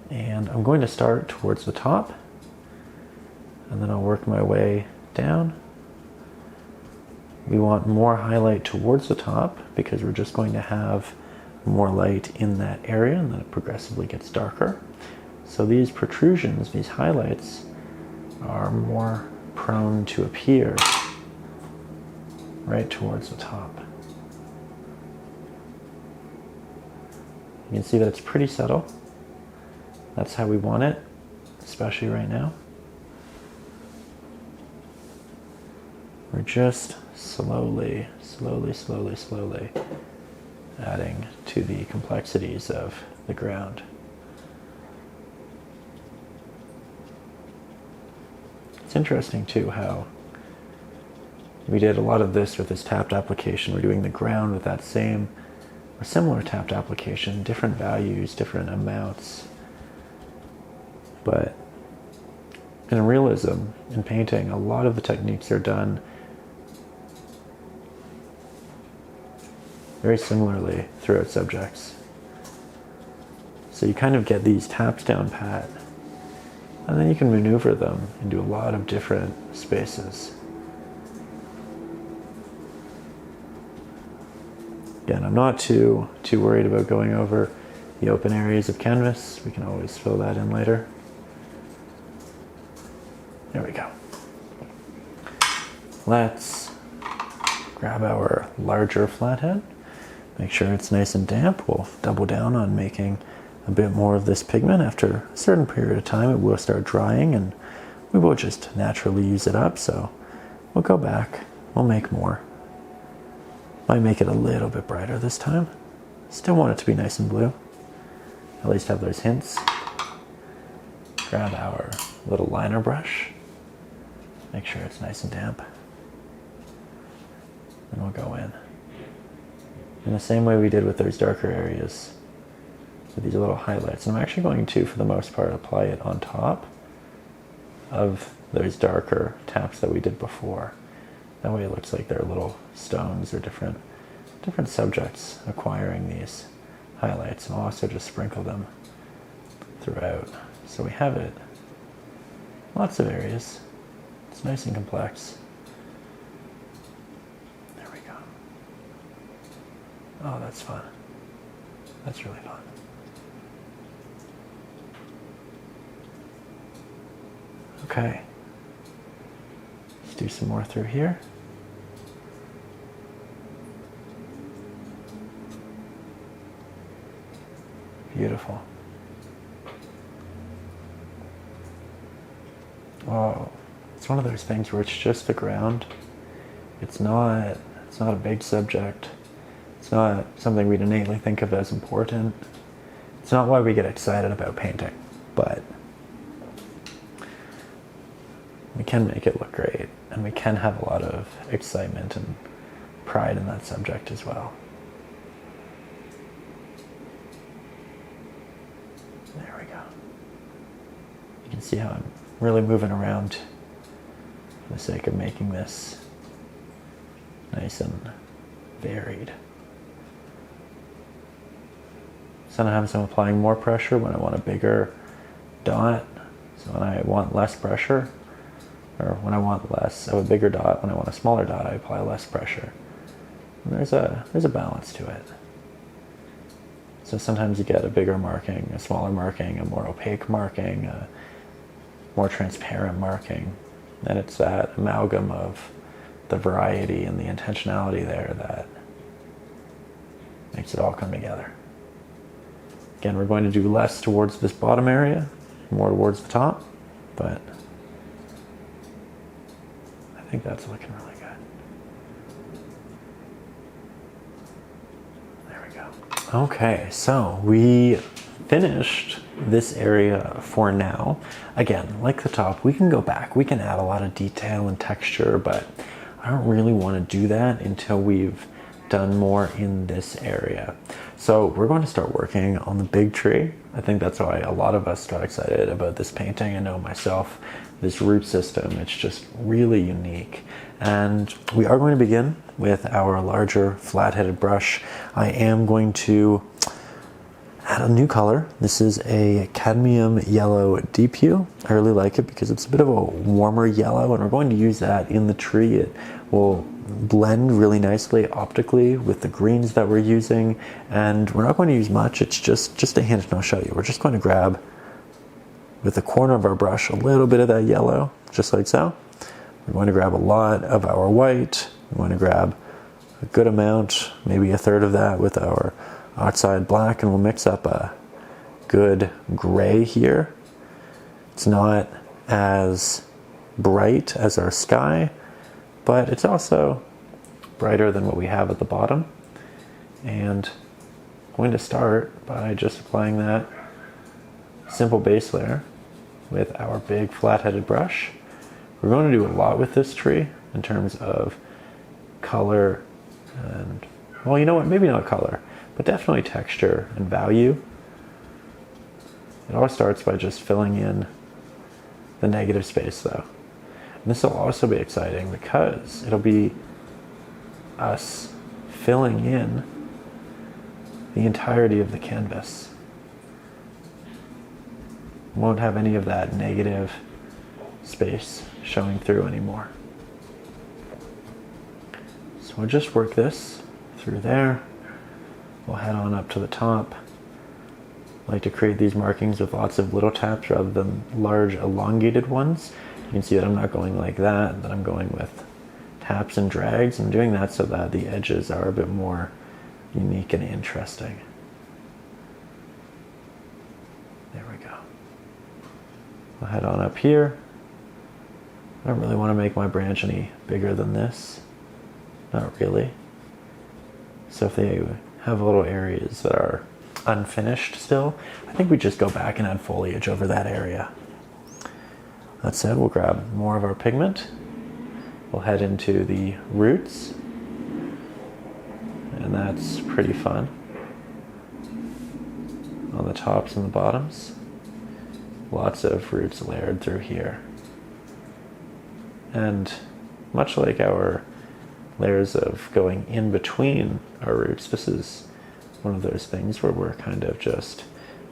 And I'm going to start towards the top, and then I'll work my way down. We want more highlight towards the top because we're just going to have more light in that area, and then it progressively gets darker. So these protrusions, these highlights, are more prone to appear right towards the top. You can see that it's pretty subtle. That's how we want it, especially right now. We're just slowly adding to the complexities of the ground. It's interesting too how we did a lot of this with this tapped application. We're doing the ground with that same or similar tapped application, different values, different amounts. But in realism, in painting, a lot of the techniques are done very similarly throughout subjects. So you kind of get these taps down pat, and then you can maneuver them into a lot of different spaces. Again, I'm not too worried about going over the open areas of canvas. We can always fill that in later. There we go. Let's grab our larger flathead. Make sure it's nice and damp. We'll double down on making a bit more of this pigment. After a certain period of time, it will start drying and we will just naturally use it up. So we'll go back, we'll make more. Might make it a little bit brighter this time. Still want it to be nice and blue. At least have those hints. Grab our little liner brush. Make sure it's nice and damp. And we'll go in the same way we did with those darker areas, with these little highlights. And I'm actually going to, for the most part, apply it on top of those darker taps that we did before. That way it looks like they're little stones or different subjects acquiring these highlights. And I'll also just sprinkle them throughout. So we have it. Lots of areas. It's nice and complex. There we go. Oh, that's fun. That's really fun. Okay. Let's do some more through here. Beautiful. Oh, it's one of those things where it's just the ground. It's not a big subject. It's not something we'd innately think of as important. It's not why we get excited about painting, but we can make it look great, and we can have a lot of excitement and pride in that subject as well. There we go. You can see how I'm really moving around for the sake of making this nice and varied. Sometimes I'm applying more pressure when I want a bigger dot. So when I want less pressure, or when I want less of a bigger dot, when I want a smaller dot, I apply less pressure. And there's a balance to it. So sometimes you get a bigger marking, a smaller marking, a more opaque marking, a more transparent marking. And it's that amalgam of the variety and the intentionality there that makes it all come together. Again, we're going to do less towards this bottom area, more towards the top, but I think that's looking really good. There we go. Okay, so we finished this area for now. Again, like the top, we can go back. We can add a lot of detail and texture, but I don't really want to do that until we've done more in this area. So we're going to start working on the big tree. I think that's why a lot of us got excited about this painting. I know myself, this root system, it's just really unique. And we are going to begin with our larger flat-headed brush. I am going to add a new color. This is a cadmium yellow deep hue. I really like it because it's a bit of a warmer yellow, and we're going to use that in the tree. It will blend really nicely optically with the greens that we're using, and we're not going to use much. It's just a hint, and I'll show you. We're just going to grab with the corner of our brush a little bit of that yellow, just like so. We're going to grab a lot of our white. We're going to grab a good amount, maybe a third of that with our outside black, and we'll mix up a good gray here. It's not as bright as our sky, but it's also brighter than what we have at the bottom. And I'm going to start by just applying that simple base layer with our big flat-headed brush. We're going to do a lot with this tree in terms of color and, well, you know what, maybe not color, but definitely texture and value. It all starts by just filling in the negative space though. And this will also be exciting because it'll be us filling in the entirety of the canvas. Won't have any of that negative space showing through anymore. So we'll just work this through there. We'll head on up to the top. I like to create these markings with lots of little taps rather than large elongated ones. You can see that I'm not going like that I'm going with taps and drags. I'm doing that so that the edges are a bit more unique and interesting. There we go. I'll head on up here. I don't really want to make my branch any bigger than this. Not really. So if they have little areas that are unfinished still, I think we just go back and add foliage over that area. That said, we'll grab more of our pigment. We'll head into the roots, and that's pretty fun. On the tops and the bottoms, lots of roots layered through here. And much like our layers of going in between our roots, this is one of those things where we're kind of just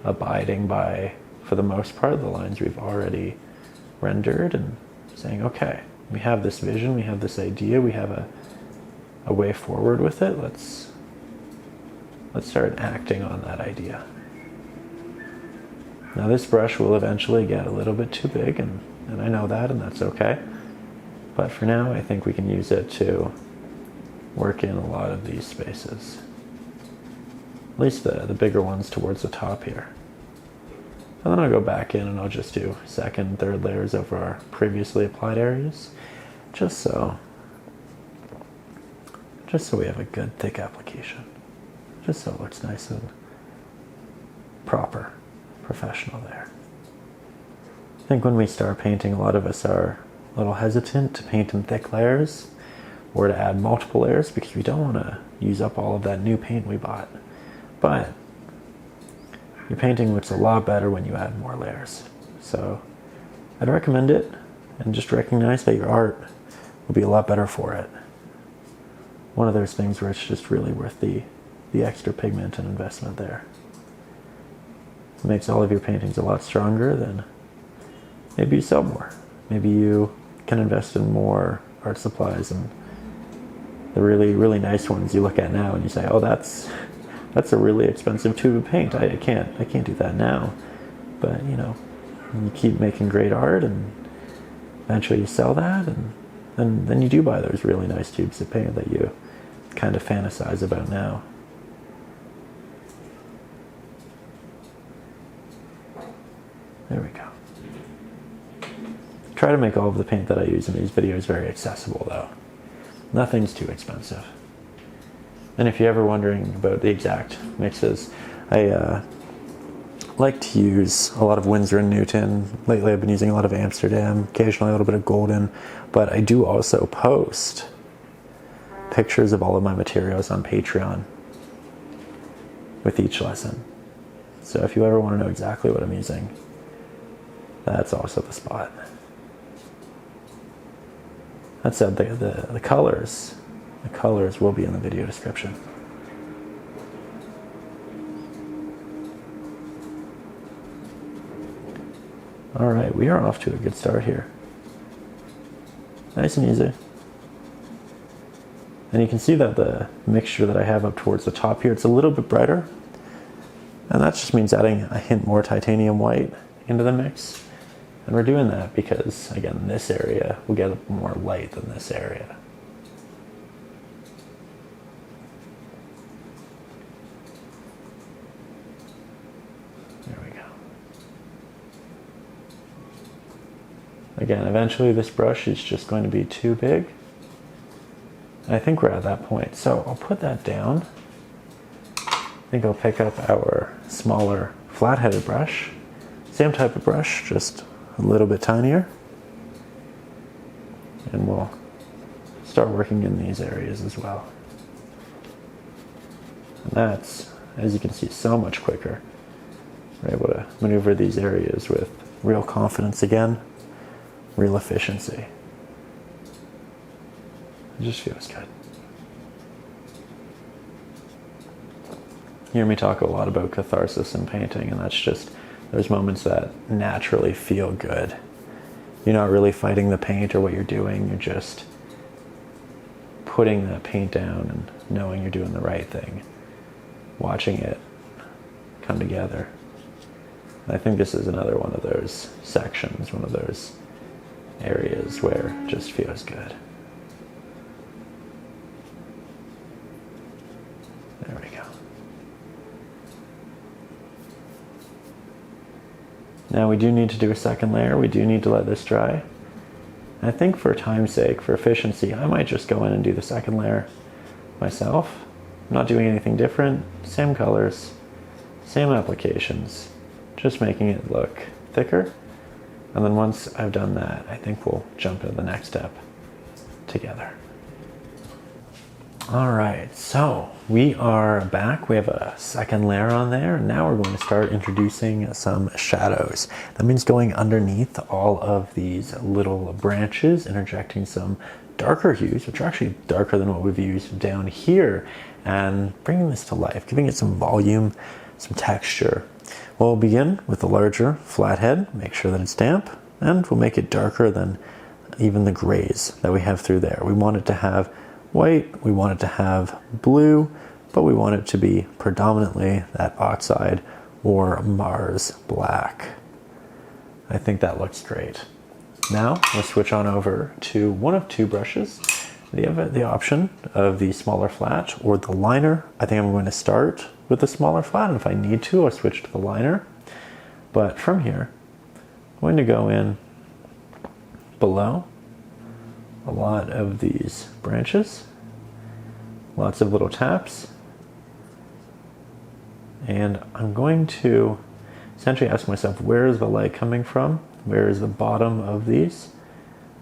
abiding by, for the most part, the lines we've already rendered and saying, okay, we have this vision, we have this idea, we have a way forward with it. Let's start acting on that idea. Now this brush will eventually get a little bit too big, and I know that, and that's okay. But for now, I think we can use it to work in a lot of these spaces. At least the bigger ones towards the top here. And then I'll go back in and I'll just do second and third layers over our previously applied areas, just so we have a good thick application. Just so it looks nice and proper, professional there. I think when we start painting, a lot of us are a little hesitant to paint in thick layers or to add multiple layers because we don't want to use up all of that new paint we bought. But your painting looks a lot better when you add more layers. So I'd recommend it, and just recognize that your art will be a lot better for it. One of those things where it's just really worth the extra pigment and investment there. It makes all of your paintings a lot stronger, then maybe you sell more. Maybe you can invest in more art supplies, and the really, really nice ones you look at now and you say, oh, that's a really expensive tube of paint. I can't do that now. But you know, you keep making great art, and eventually you sell that, and then you do buy those really nice tubes of paint that you kind of fantasize about now. There we go. Try to make all of the paint that I use in these videos very accessible though. Nothing's too expensive. And if you're ever wondering about the exact mixes, I like to use a lot of Winsor & Newton. Lately I've been using a lot of Amsterdam, occasionally a little bit of Golden, but I do also post pictures of all of my materials on Patreon with each lesson. So if you ever want to know exactly what I'm using, that's also the spot. That said, the colors will be in the video description. All right, we are off to a good start here. Nice and easy. And you can see that the mixture that I have up towards the top here, it's a little bit brighter. And that just means adding a hint more titanium white into the mix. And we're doing that because, again, this area will get more light than this area. There we go. Again, eventually this brush is just going to be too big. And I think we're at that point. So I'll put that down. I think I'll pick up our smaller flat-headed brush. Same type of brush, just a little bit tinier. And we'll start working in these areas as well. And that's, as you can see, so much quicker. We're able to maneuver these areas with real confidence again, real efficiency. It just feels good. You hear me talk a lot about catharsis in painting, and that's just those moments that naturally feel good. You're not really fighting the paint or what you're doing, you're just putting that paint down and knowing you're doing the right thing, watching it come together. And I think this is another one of those sections, one of those areas where it just feels good. There we go. Now we do need to do a second layer. We do need to let this dry. And I think for time's sake, for efficiency, I might just go in and do the second layer myself. I'm not doing anything different. Same colors, same applications, just making it look thicker. And then once I've done that, I think we'll jump into the next step together. All right, so we are back. We have a second layer on there. And now we're going to start introducing some shadows. That means going underneath all of these little branches, interjecting some darker hues, which are actually darker than what we've used down here, and bringing this to life, giving it some volume, some texture. We'll begin with the larger flat head, make sure that it's damp, and we'll make it darker than even the grays that we have through there. We want it to have white, we want it to have blue, but we want it to be predominantly that oxide or Mars black. I think that looks great. Now let's switch on over to one of two brushes. You have the option of the smaller flat or the liner. I think I'm going to start with the smaller flat, and if I need to, I'll switch to the liner. But from here, I'm going to go in below a lot of these branches, lots of little taps, and I'm going to essentially ask myself, where is the light coming from? Where is the bottom of these?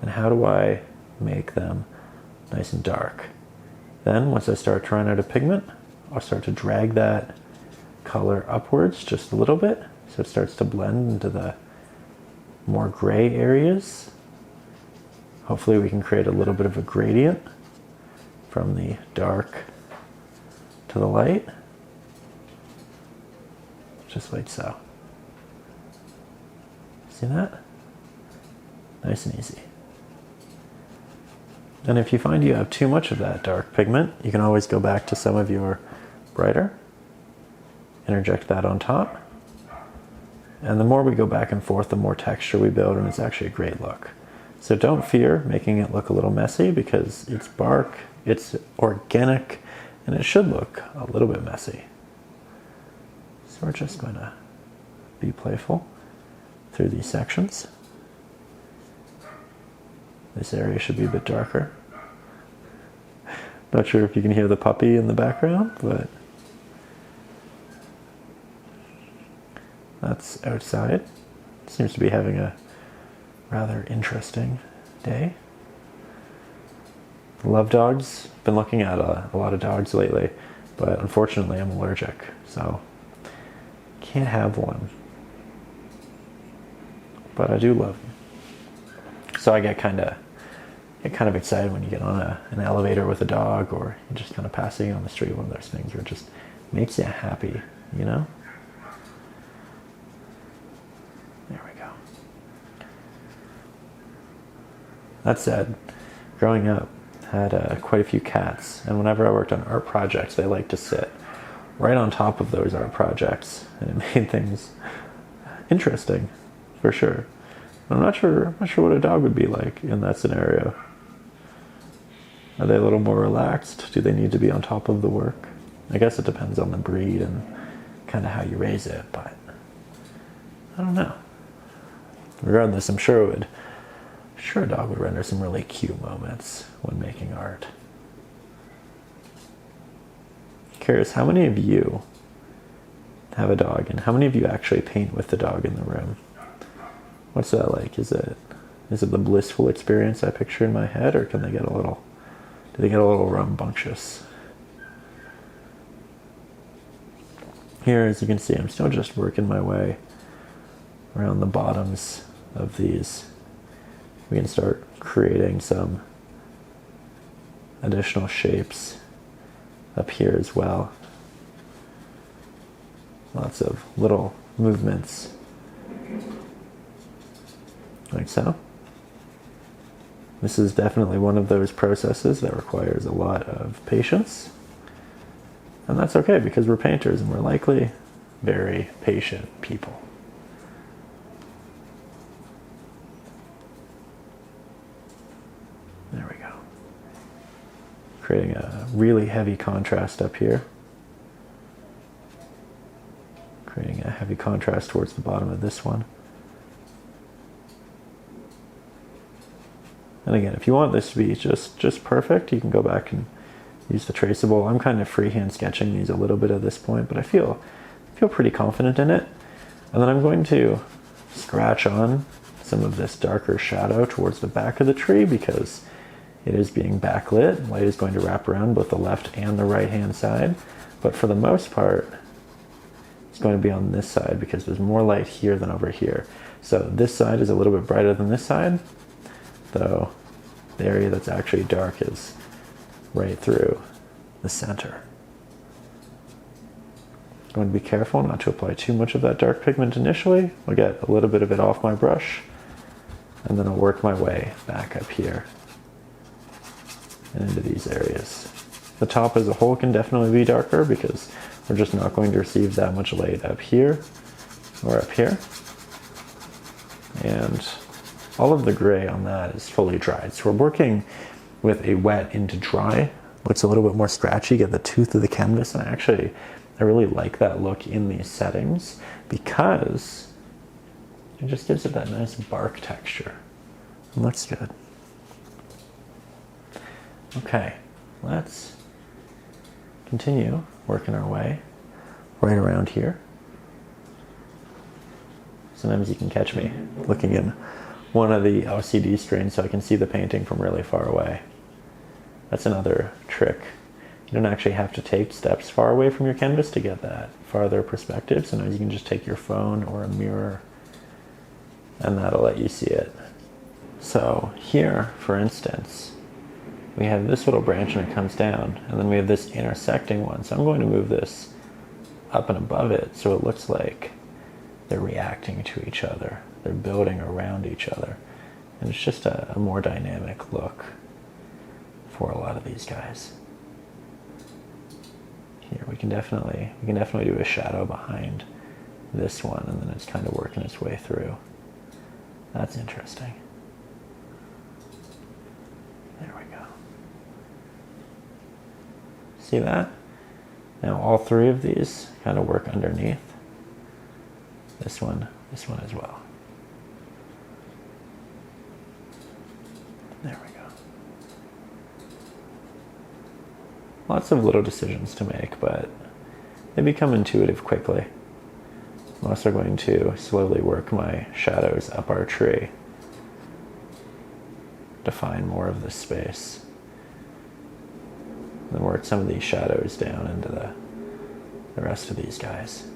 And how do I make them nice and dark? Then once I start trying out a pigment, I'll start to drag that color upwards just a little bit so it starts to blend into the more gray areas. Hopefully we can create a little bit of a gradient from the dark to the light, just like so. See that? Nice and easy. And if you find you have too much of that dark pigment, you can always go back to some of your brighter, interject that on top. And the more we go back and forth, the more texture we build, and it's actually a great look. So don't fear making it look a little messy, because it's bark, it's organic, and it should look a little bit messy. So we're just going to be playful through these sections. This area should be a bit darker. Not sure if you can hear the puppy in the background, but that's outside. Seems to be having a rather interesting day. Love dogs. Been looking at a lot of dogs lately, but unfortunately I'm allergic, so can't have one. But I do love them. So I get kind of excited when you get on an elevator with a dog, or you're just kind of passing on the street. One of those things where it just makes you happy, you know? There we go. That said, growing up, I had quite a few cats, and whenever I worked on art projects, they liked to sit right on top of those art projects, and it made things interesting, for sure. I'm not sure what a dog would be like in that scenario. Are they a little more relaxed? Do they need to be on top of the work? I guess it depends on the breed and kind of how you raise it, but I don't know. Regardless, I'm sure a dog would render some really cute moments when making art. Curious, how many of you have a dog, and how many of you actually paint with the dog in the room? What's that like? Is it the blissful experience I picture in my head, or do they get a little rambunctious? Here, as you can see, I'm still just working my way around the bottoms of these. We can start creating some additional shapes up here as well. Lots of little movements, like so. This is definitely one of those processes that requires a lot of patience. And that's okay, because we're painters and we're likely very patient people. There we go. Creating a really heavy contrast up here. Creating a heavy contrast towards the bottom of this one. And again, if you want this to be just perfect, you can go back and use the traceable. I'm kind of freehand sketching these a little bit at this point, but I feel pretty confident in it. And then I'm going to scratch on some of this darker shadow towards the back of the tree, because it is being backlit. Light is going to wrap around both the left and the right hand side. But for the most part, it's going to be on this side, because there's more light here than over here. So this side is a little bit brighter than this side, though the area that's actually dark is right through the center. I'm going to be careful not to apply too much of that dark pigment initially. I'll get a little bit of it off my brush, and then I'll work my way back up here and into these areas. The top as a whole can definitely be darker, because we're just not going to receive that much light up here or up here. And all of the gray on that is fully dried. So we're working with a wet into dry. Looks a little bit more scratchy, get the tooth of the canvas, and I really like that look in these settings, because it just gives it that nice bark texture. It looks good. Okay, let's continue working our way right around here. Sometimes you can catch me looking in one of the LCD screens so I can see the painting from really far away. That's another trick. You don't actually have to take steps far away from your canvas to get that farther perspective. Sometimes you can just take your phone or a mirror and that'll let you see it. So here, for instance, we have this little branch and it comes down, and then we have this intersecting one. So I'm going to move this up and above it so it looks like they're reacting to each other. They're building around each other. And it's just a more dynamic look for a lot of these guys. Here we can definitely do a shadow behind this one, and then it's kind of working its way through. That's interesting. There we go. See that? Now all three of these kind of work underneath. This one as well. There we go. Lots of little decisions to make, but they become intuitive quickly. I'm also going to slowly work my shadows up our tree, define more of this space, and then work some of these shadows down into the rest of these guys.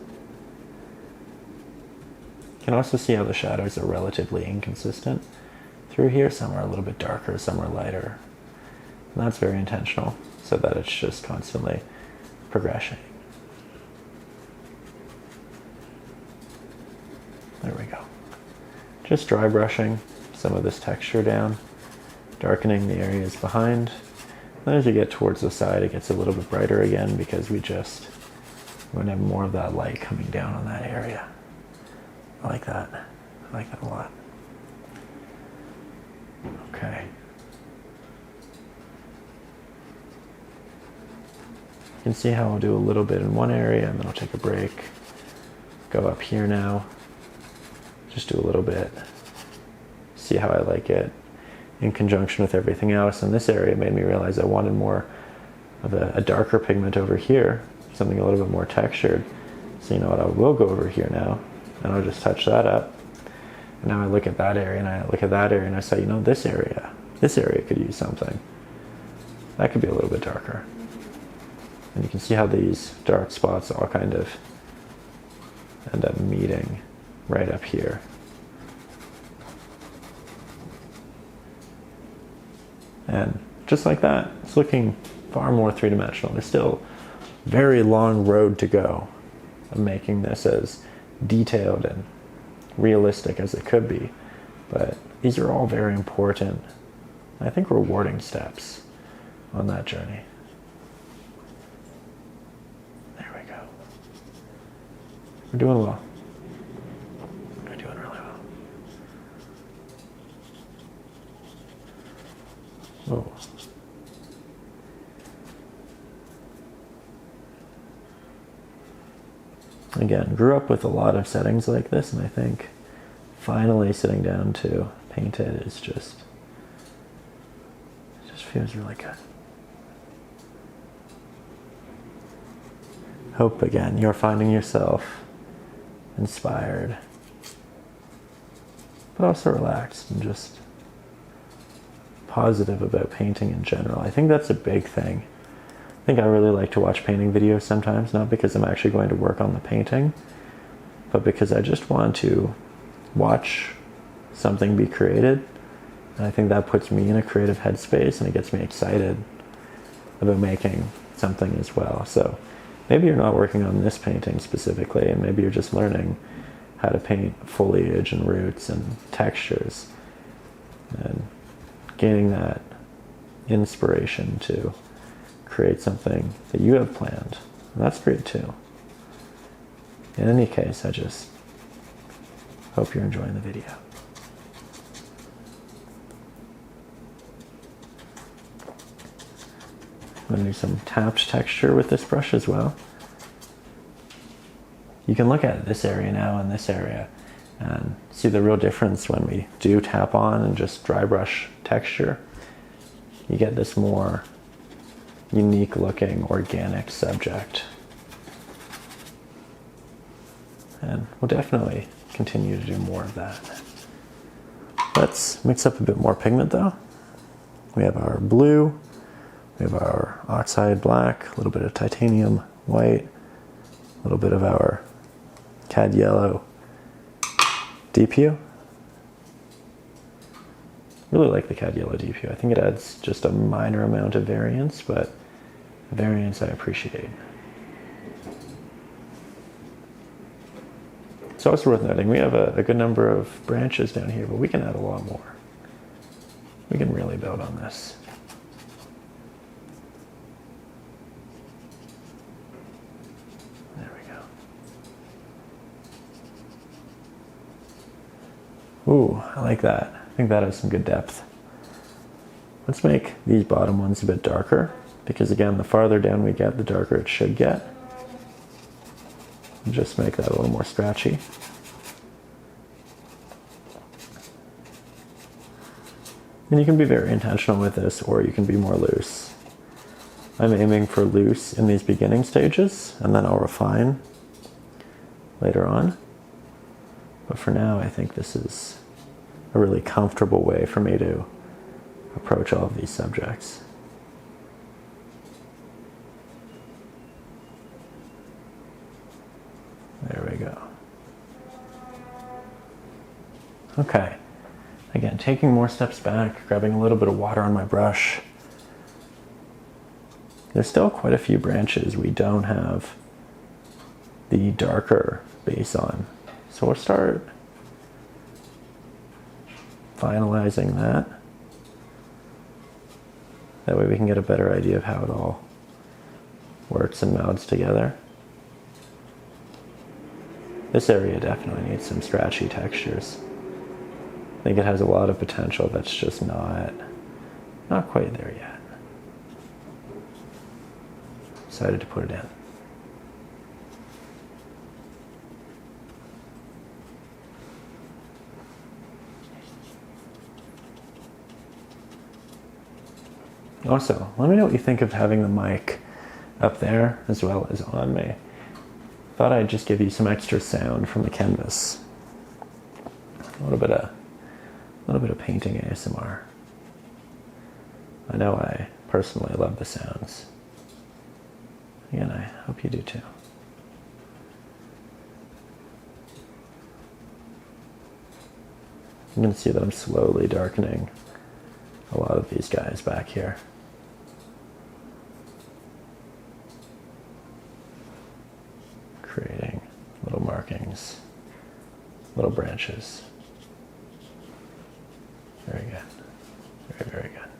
You can also see how the shadows are relatively inconsistent through here. Some are a little bit darker, some are lighter. And that's very intentional, so that it's just constantly progressing. There we go. Just dry brushing some of this texture down, darkening the areas behind. Then as you get towards the side, it gets a little bit brighter again because we're going to have more of that light coming down on that area. I like that. I like that a lot. Okay. You can see how I'll do a little bit in one area and then I'll take a break. Go up here now. Just do a little bit. See how I like it in conjunction with everything else. And this area made me realize I wanted more of a darker pigment over here, something a little bit more textured. So you know what, I will go over here now and I'll just touch that up. And now I look at that area and I look at that area and I say, you know, this area could use something. That could be a little bit darker. And you can see how these dark spots all kind of end up meeting right up here. And just like that, it's looking far more three-dimensional. There's still a very long road to go of making this as detailed and realistic as it could be. But these are all very important, I think, rewarding steps on that journey. There we go. We're doing well. We're doing really well. Oh. Again, grew up with a lot of settings like this, and I think finally sitting down to paint it is just feels really good. Hope again you're finding yourself inspired, but also relaxed and just positive about painting in general. I think that's a big thing. I think I really like to watch painting videos sometimes, not because I'm actually going to work on the painting, but because I just want to watch something be created. And I think that puts me in a creative headspace and it gets me excited about making something as well. So maybe you're not working on this painting specifically, and maybe you're just learning how to paint foliage and roots and textures and gaining that inspiration to create something that you have planned. And that's great too. In any case, I just hope you're enjoying the video. I'm going to do some tapped texture with this brush as well. You can look at this area now and this area and see the real difference when we do tap on and just dry brush texture. You get this more unique looking organic subject. And we'll definitely continue to do more of that. Let's mix up a bit more pigment though. We have our blue, we have our oxide black, a little bit of titanium white, a little bit of our cad yellow deep hue, Really like the CAD Yellow DP. I think it adds just a minor amount of variance, but variance I appreciate. It's also worth noting we have a good number of branches down here, but we can add a lot more. We can really build on this. There we go. Ooh, I like that. I think that has some good depth. Let's make these bottom ones a bit darker, because again, the farther down we get, the darker it should get. Just make that a little more scratchy. And you can be very intentional with this, or you can be more loose. I'm aiming for loose in these beginning stages, and then I'll refine later on. But for now, I think this is a really comfortable way for me to approach all of these subjects. There we go. Okay. Again, taking more steps back, grabbing a little bit of water on my brush. There's still quite a few branches we don't have the darker base on. So we'll start finalizing that. That way we can get a better idea of how it all works and melds together. This area definitely needs some scratchy textures. I think it has a lot of potential that's just not quite there yet. Decided to put it in. Also, let me know what you think of having the mic up there as well as on me. Thought I'd just give you some extra sound from the canvas. A little bit of painting ASMR. I know I personally love the sounds. Again, I hope you do too. You can see that I'm slowly darkening a lot of these guys back here. Creating little markings, little branches. Very good. Very, very good.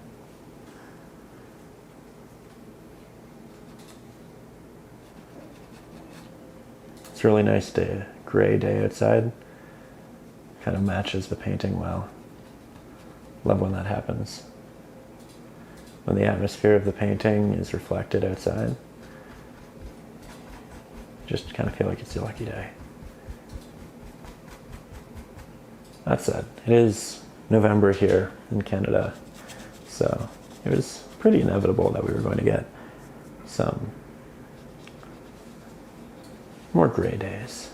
It's a really nice day, gray day outside. Kind of matches the painting well. Love when that happens. When the atmosphere of the painting is reflected outside. Just kind of feel like it's a lucky day. That said, it is November here in Canada, so it was pretty inevitable that we were going to get some more gray days.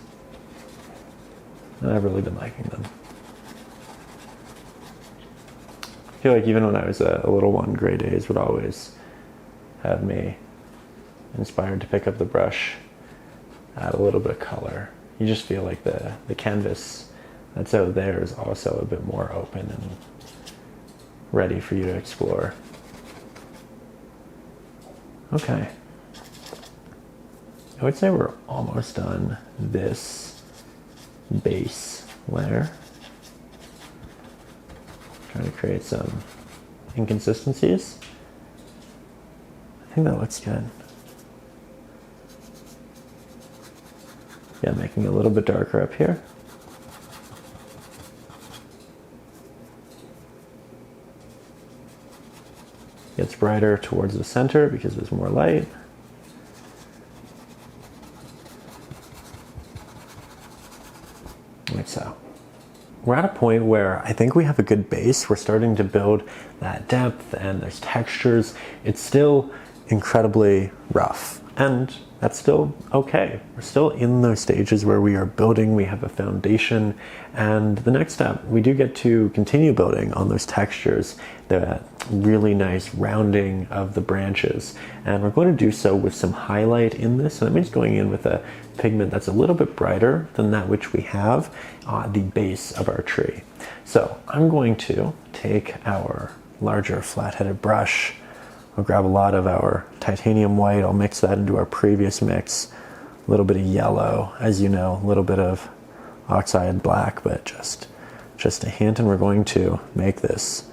And I've really been liking them. I feel like even when I was a little one, gray days would always have me inspired to pick up the brush, add a little bit of color. You just feel like the canvas that's out there is also a bit more open and ready for you to explore. Okay. I would say we're almost done this base layer. Trying to create some inconsistencies. I think that looks good. Yeah, making it a little bit darker up here. Gets brighter towards the center because there's more light. Like so. We're at a point where I think we have a good base. We're starting to build that depth and there's textures. It's still incredibly rough. And that's still okay. We're still in those stages where we are building, we have a foundation, and the next step, we do get to continue building on those textures, that really nice rounding of the branches. And we're going to do so with some highlight in this. So that means going in with a pigment that's a little bit brighter than that which we have at the base of our tree. So I'm going to take our larger flat-headed brush. I'll grab a lot of our titanium white. I'll mix that into our previous mix. A little bit of yellow, as you know, a little bit of oxide black, but just a hint. And we're going to make this,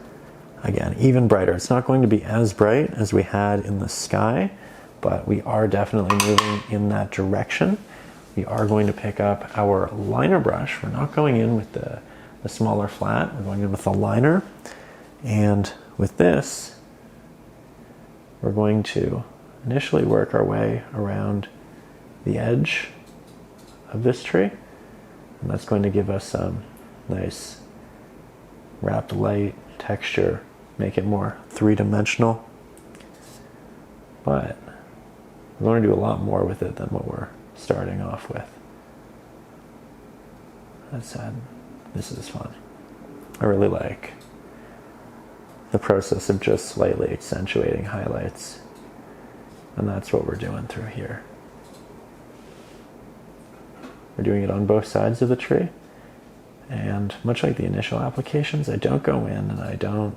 again, even brighter. It's not going to be as bright as we had in the sky, but we are definitely moving in that direction. We are going to pick up our liner brush. We're not going in with the smaller flat. We're going in with the liner. And with this, we're going to initially work our way around the edge of this tree, and that's going to give us some nice wrapped light texture, make it more three-dimensional. But we're going to do a lot more with it than what we're starting off with. That said, this is fun. I really like the process of just slightly accentuating highlights. And that's what we're doing through here. We're doing it on both sides of the tree. And much like the initial applications, I don't go in and I don't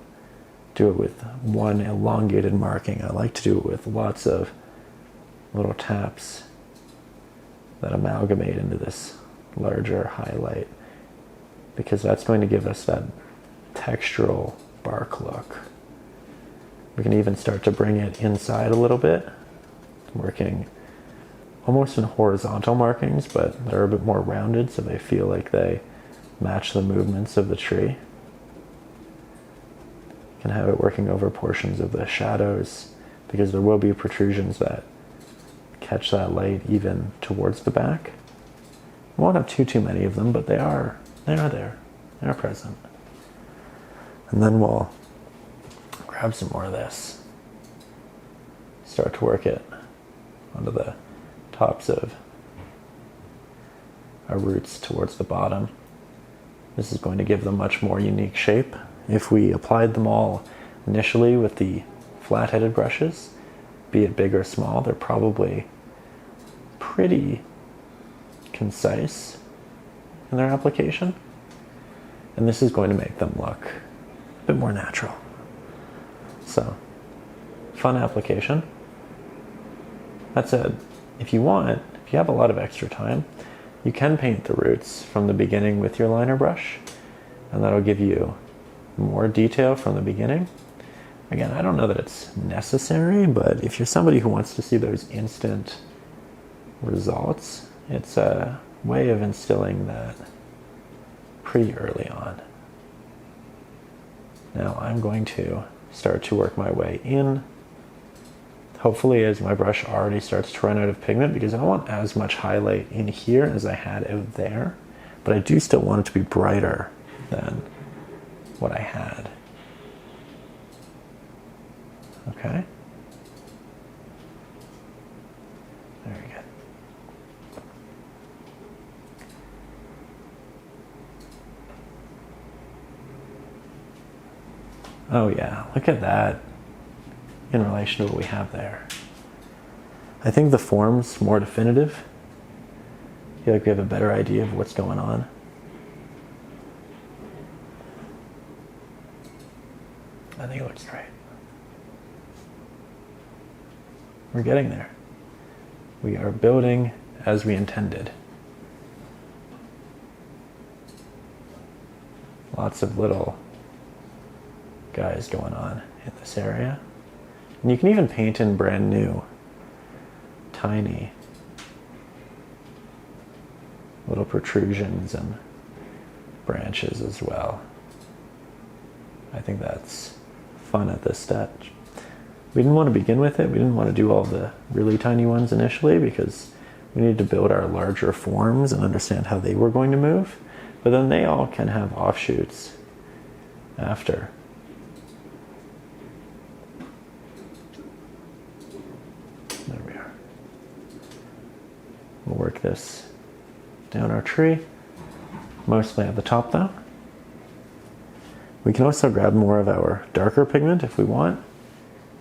do it with one elongated marking. I like to do it with lots of little taps that amalgamate into this larger highlight, because that's going to give us that textural bark look. We can even start to bring it inside a little bit, working almost in horizontal markings, but they're a bit more rounded so they feel like they match the movements of the tree. You can have it working over portions of the shadows, because there will be protrusions that catch that light even towards the back. We won't have too many of them, but they are there. They are present. And then we'll grab some more of this. Start to work it onto the tops of our roots towards the bottom. This is going to give them much more unique shape. If we applied them all initially with the flat-headed brushes, be it big or small, they're probably pretty concise in their application. And this is going to make them look a bit more natural. So, fun application. That said, if you have a lot of extra time, you can paint the roots from the beginning with your liner brush, and that'll give you more detail from the beginning. Again, I don't know that it's necessary, but if you're somebody who wants to see those instant results, it's a way of instilling that pretty early on. Now I'm going to start to work my way in, hopefully as my brush already starts to run out of pigment, because I don't want as much highlight in here as I had out there, but I do still want it to be brighter than what I had. Okay. Very good. Oh yeah, look at that in relation to what we have there. I think the form's more definitive. I feel like we have a better idea of what's going on. I think it looks great. We're getting there. We are building as we intended. Lots of little guys going on in this area. And you can even paint in brand new, tiny little protrusions and branches as well. I think that's fun at this stage. We didn't want to begin with it. We didn't want to do all the really tiny ones initially because we needed to build our larger forms and understand how they were going to move. But then they all can have offshoots after. We'll work this down our tree, mostly at the top though. We can also grab more of our darker pigment if we want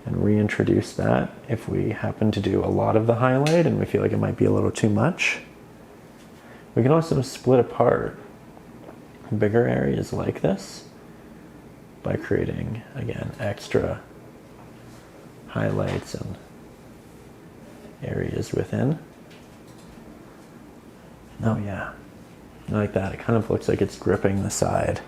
and reintroduce that if we happen to do a lot of the highlight and we feel like it might be a little too much. We can also split apart bigger areas like this by creating, again, extra highlights and areas within. Oh yeah, I like that. It kind of looks like it's gripping the side.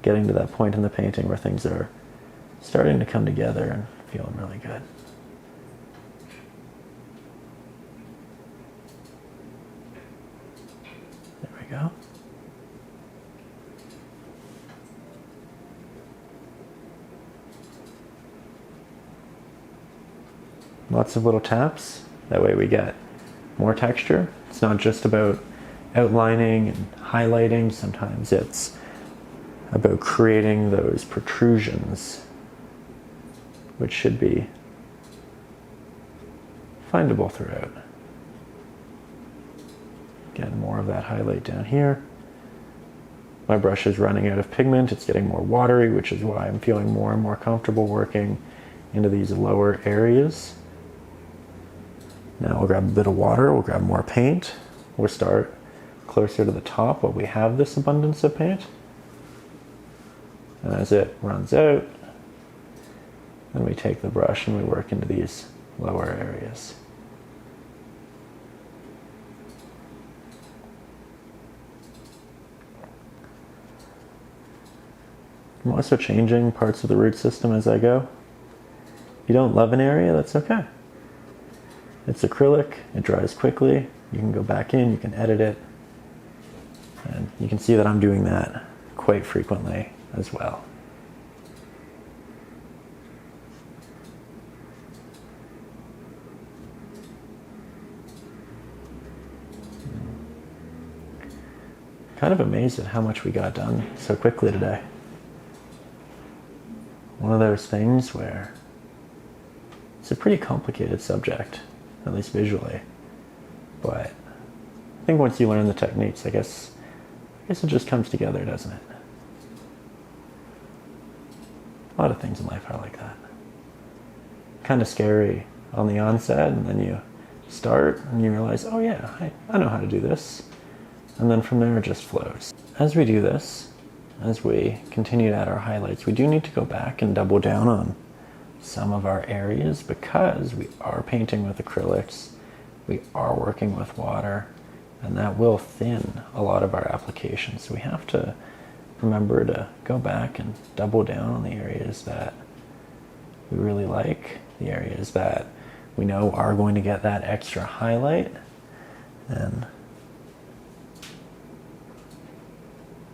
Getting to that point in the painting where things are starting to come together and feeling really good. There we go. Lots of little taps. That way we get more texture. It's not just about outlining and highlighting. Sometimes it's about creating those protrusions, which should be findable throughout. Again, more of that highlight down here. My brush is running out of pigment. It's getting more watery, which is why I'm feeling more and more comfortable working into these lower areas. Now we'll grab a bit of water, we'll grab more paint. We'll start closer to the top while we have this abundance of paint. And as it runs out, then we take the brush and we work into these lower areas. I'm also changing parts of the root system as I go. If you don't love an area, that's okay. It's acrylic, it dries quickly. You can go back in, you can edit it. And you can see that I'm doing that quite frequently as well. Kind of amazed at how much we got done so quickly today. One of those things where it's a pretty complicated subject, at least visually. But I think once you learn the techniques, I guess it just comes together, doesn't it? A lot of things in life are like that. Kind of scary on the onset, and then you start and you realize, oh yeah, I know how to do this. And then from there it just flows. As we do this, as we continue to add our highlights, we do need to go back and double down on some of our areas because we are painting with acrylics, we are working with water, and that will thin a lot of our applications. So we have to remember to go back and double down on the areas that we really like, the areas that we know are going to get that extra highlight, and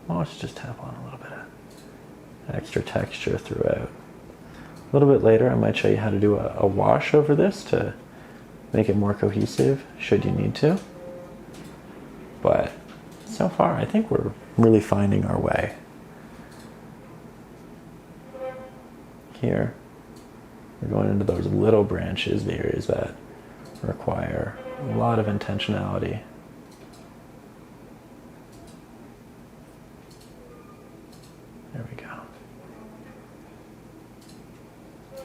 well, let's just tap on a little bit of extra texture throughout. A little bit later I might show you how to do a wash over this to make it more cohesive, should you need to. But so far I think we're really finding our way. Here, we're going into those little branches, the areas that require a lot of intentionality. There we go.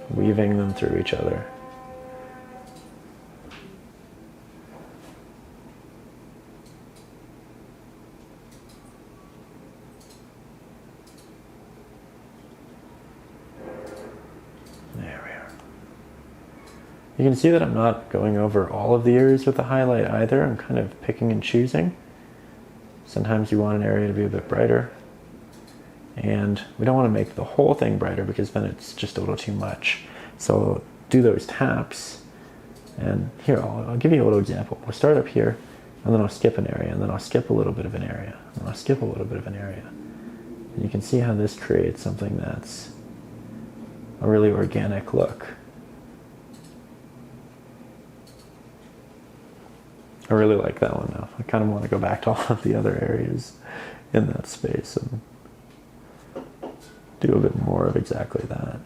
Weaving them through each other. There we are. You can see that I'm not going over all of the areas with the highlight either. I'm kind of picking and choosing. Sometimes you want an area to be a bit brighter. And we don't want to make the whole thing brighter because then it's just a little too much. So do those taps. And here, I'll give you a little example. We'll start up here, and then I'll skip an area, and then I'll skip a little bit of an area, and I'll skip a little bit of an area. And you can see how this creates something that's a really organic look. I really like that one though. I kind of want to go back to all of the other areas in that space and do a bit more of exactly that.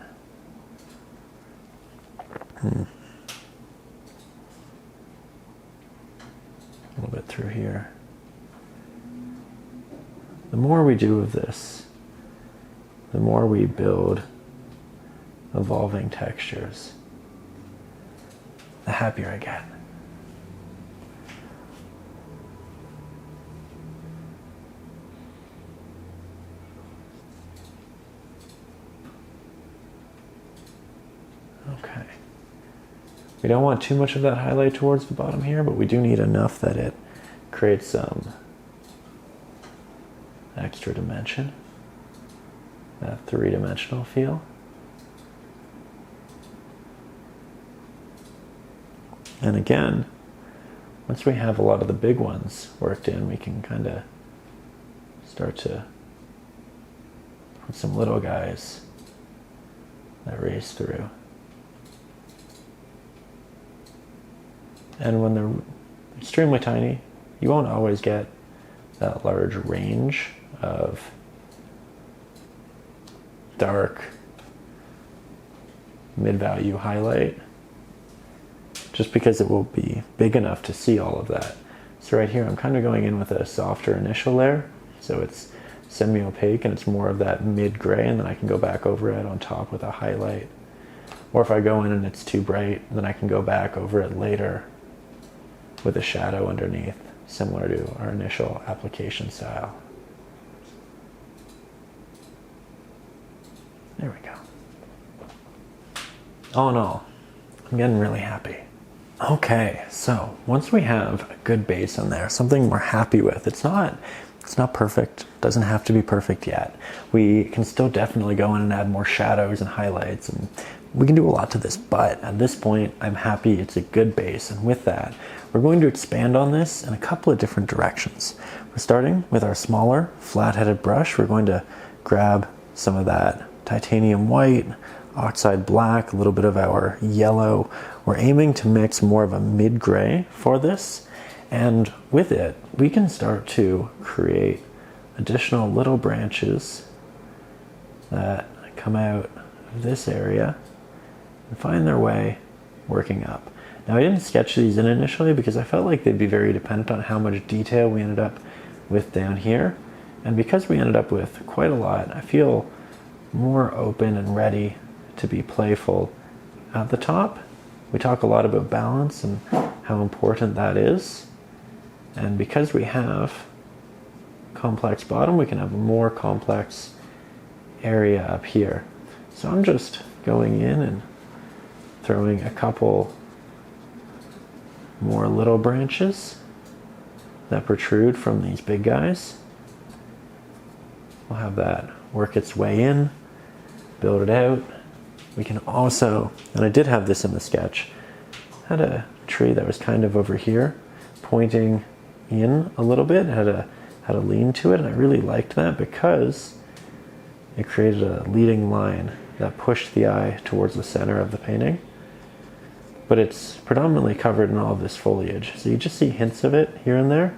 A little bit through here. The more we do of this, the more we build evolving textures, the happier I get. Okay. We don't want too much of that highlight towards the bottom here, but we do need enough that it creates some extra dimension, that three-dimensional feel. And again, once we have a lot of the big ones worked in, we can kind of start to put some little guys that race through. And when they're extremely tiny, you won't always get that large range of dark mid-value highlight, just because it will be big enough to see all of that. So right here I'm kind of going in with a softer initial layer, so it's semi-opaque and it's more of that mid-gray, and then I can go back over it on top with a highlight. Or if I go in and it's too bright, then I can go back over it later with a shadow underneath, similar to our initial application style. There we go. All in all, I'm getting really happy. Okay, so once we have a good base on there, something we're happy with, it's not perfect, doesn't have to be perfect yet. We can still definitely go in and add more shadows and highlights, and we can do a lot to this, but at this point, I'm happy it's a good base, and with that, we're going to expand on this in a couple of different directions. We're starting with our smaller, flat-headed brush. We're going to grab some of that titanium white, oxide black, a little bit of our yellow. We're aiming to mix more of a mid-gray for this, and with it, we can start to create additional little branches that come out of this area and find their way working up. Now I didn't sketch these in initially because I felt like they'd be very dependent on how much detail we ended up with down here, and because we ended up with quite a lot, I feel more open and ready to be playful at the top. We talk a lot about balance and how important that is, and because we have complex bottom, we can have a more complex area up here. So I'm just going in and throwing a couple more little branches that protrude from these big guys. We'll have that work its way in, build it out. We can also, and I did have this in the sketch, had a tree that was kind of over here, pointing in a little bit, had a lean to it, and I really liked that because it created a leading line that pushed the eye towards the center of the painting. But it's predominantly covered in all of this foliage, so you just see hints of it here and there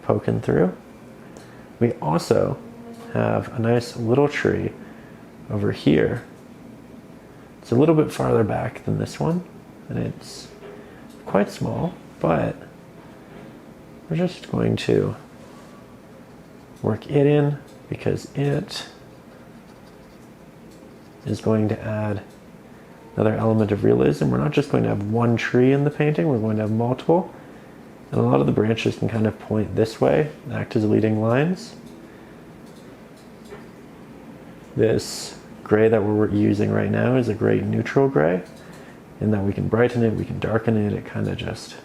poking through. We also have a nice little tree over here. It's a little bit farther back than this one, and it's quite small, but we're just going to work it in because it is going to add another element of realism. We're not just going to have one tree in the painting, we're going to have multiple. And a lot of the branches can kind of point this way, act as leading lines. This gray that we're using right now is a great neutral gray, in that we can brighten it, we can darken it, it kind of just,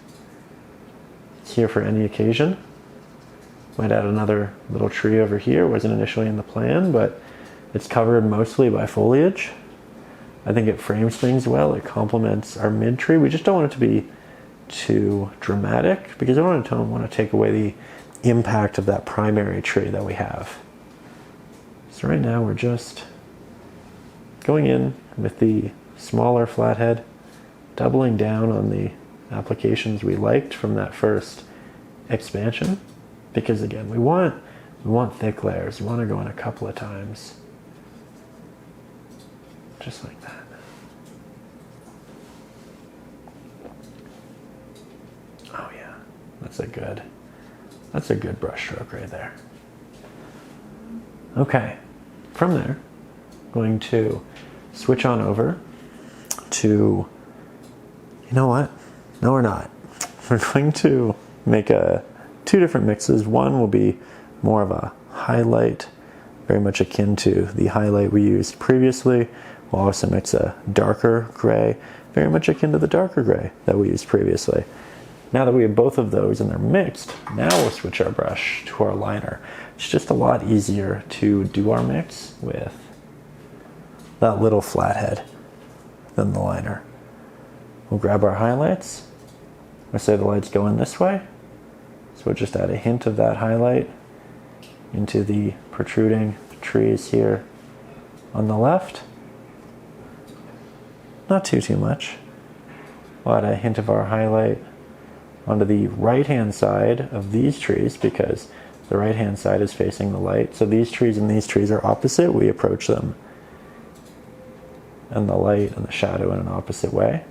it's here for any occasion. Might add another little tree over here, wasn't initially in the plan, but it's covered mostly by foliage. I think it frames things well, it complements our mid tree. We just don't want it to be too dramatic because I don't want to take away the impact of that primary tree that we have. So right now we're just going in with the smaller flathead, doubling down on the applications we liked from that first expansion, because again, we want thick layers. We want to go in a couple of times. Just like that. that's a good brush stroke right there. Okay, from there, I'm going to switch on over to, you know what? No, we're not. We're going to make two different mixes. One will be more of a highlight, very much akin to the highlight we used previously. We'll also mix a darker gray, very much akin to the darker gray that we used previously. Now that we have both of those and they're mixed, now we'll switch our brush to our liner. It's just a lot easier to do our mix with that little flathead than the liner. We'll grab our highlights. I say the light's going this way, so we'll just add a hint of that highlight into the protruding trees here on the left. Not too much. We'll add a hint of our highlight onto the right-hand side of these trees because the right-hand side is facing the light. So these trees and these trees are opposite. We approach them and the light and the shadow in an opposite way.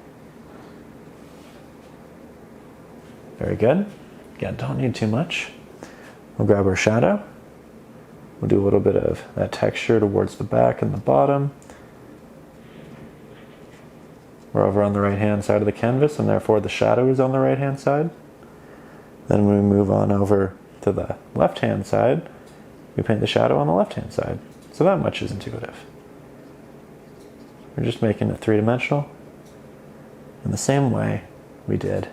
Very good. Again, don't need too much. We'll grab our shadow. We'll do a little bit of that texture towards the back and the bottom. We're over on the right-hand side of the canvas, and therefore the shadow is on the right-hand side. Then when we move on over to the left-hand side, we paint the shadow on the left-hand side. So that much is intuitive. We're just making it three-dimensional in the same way we did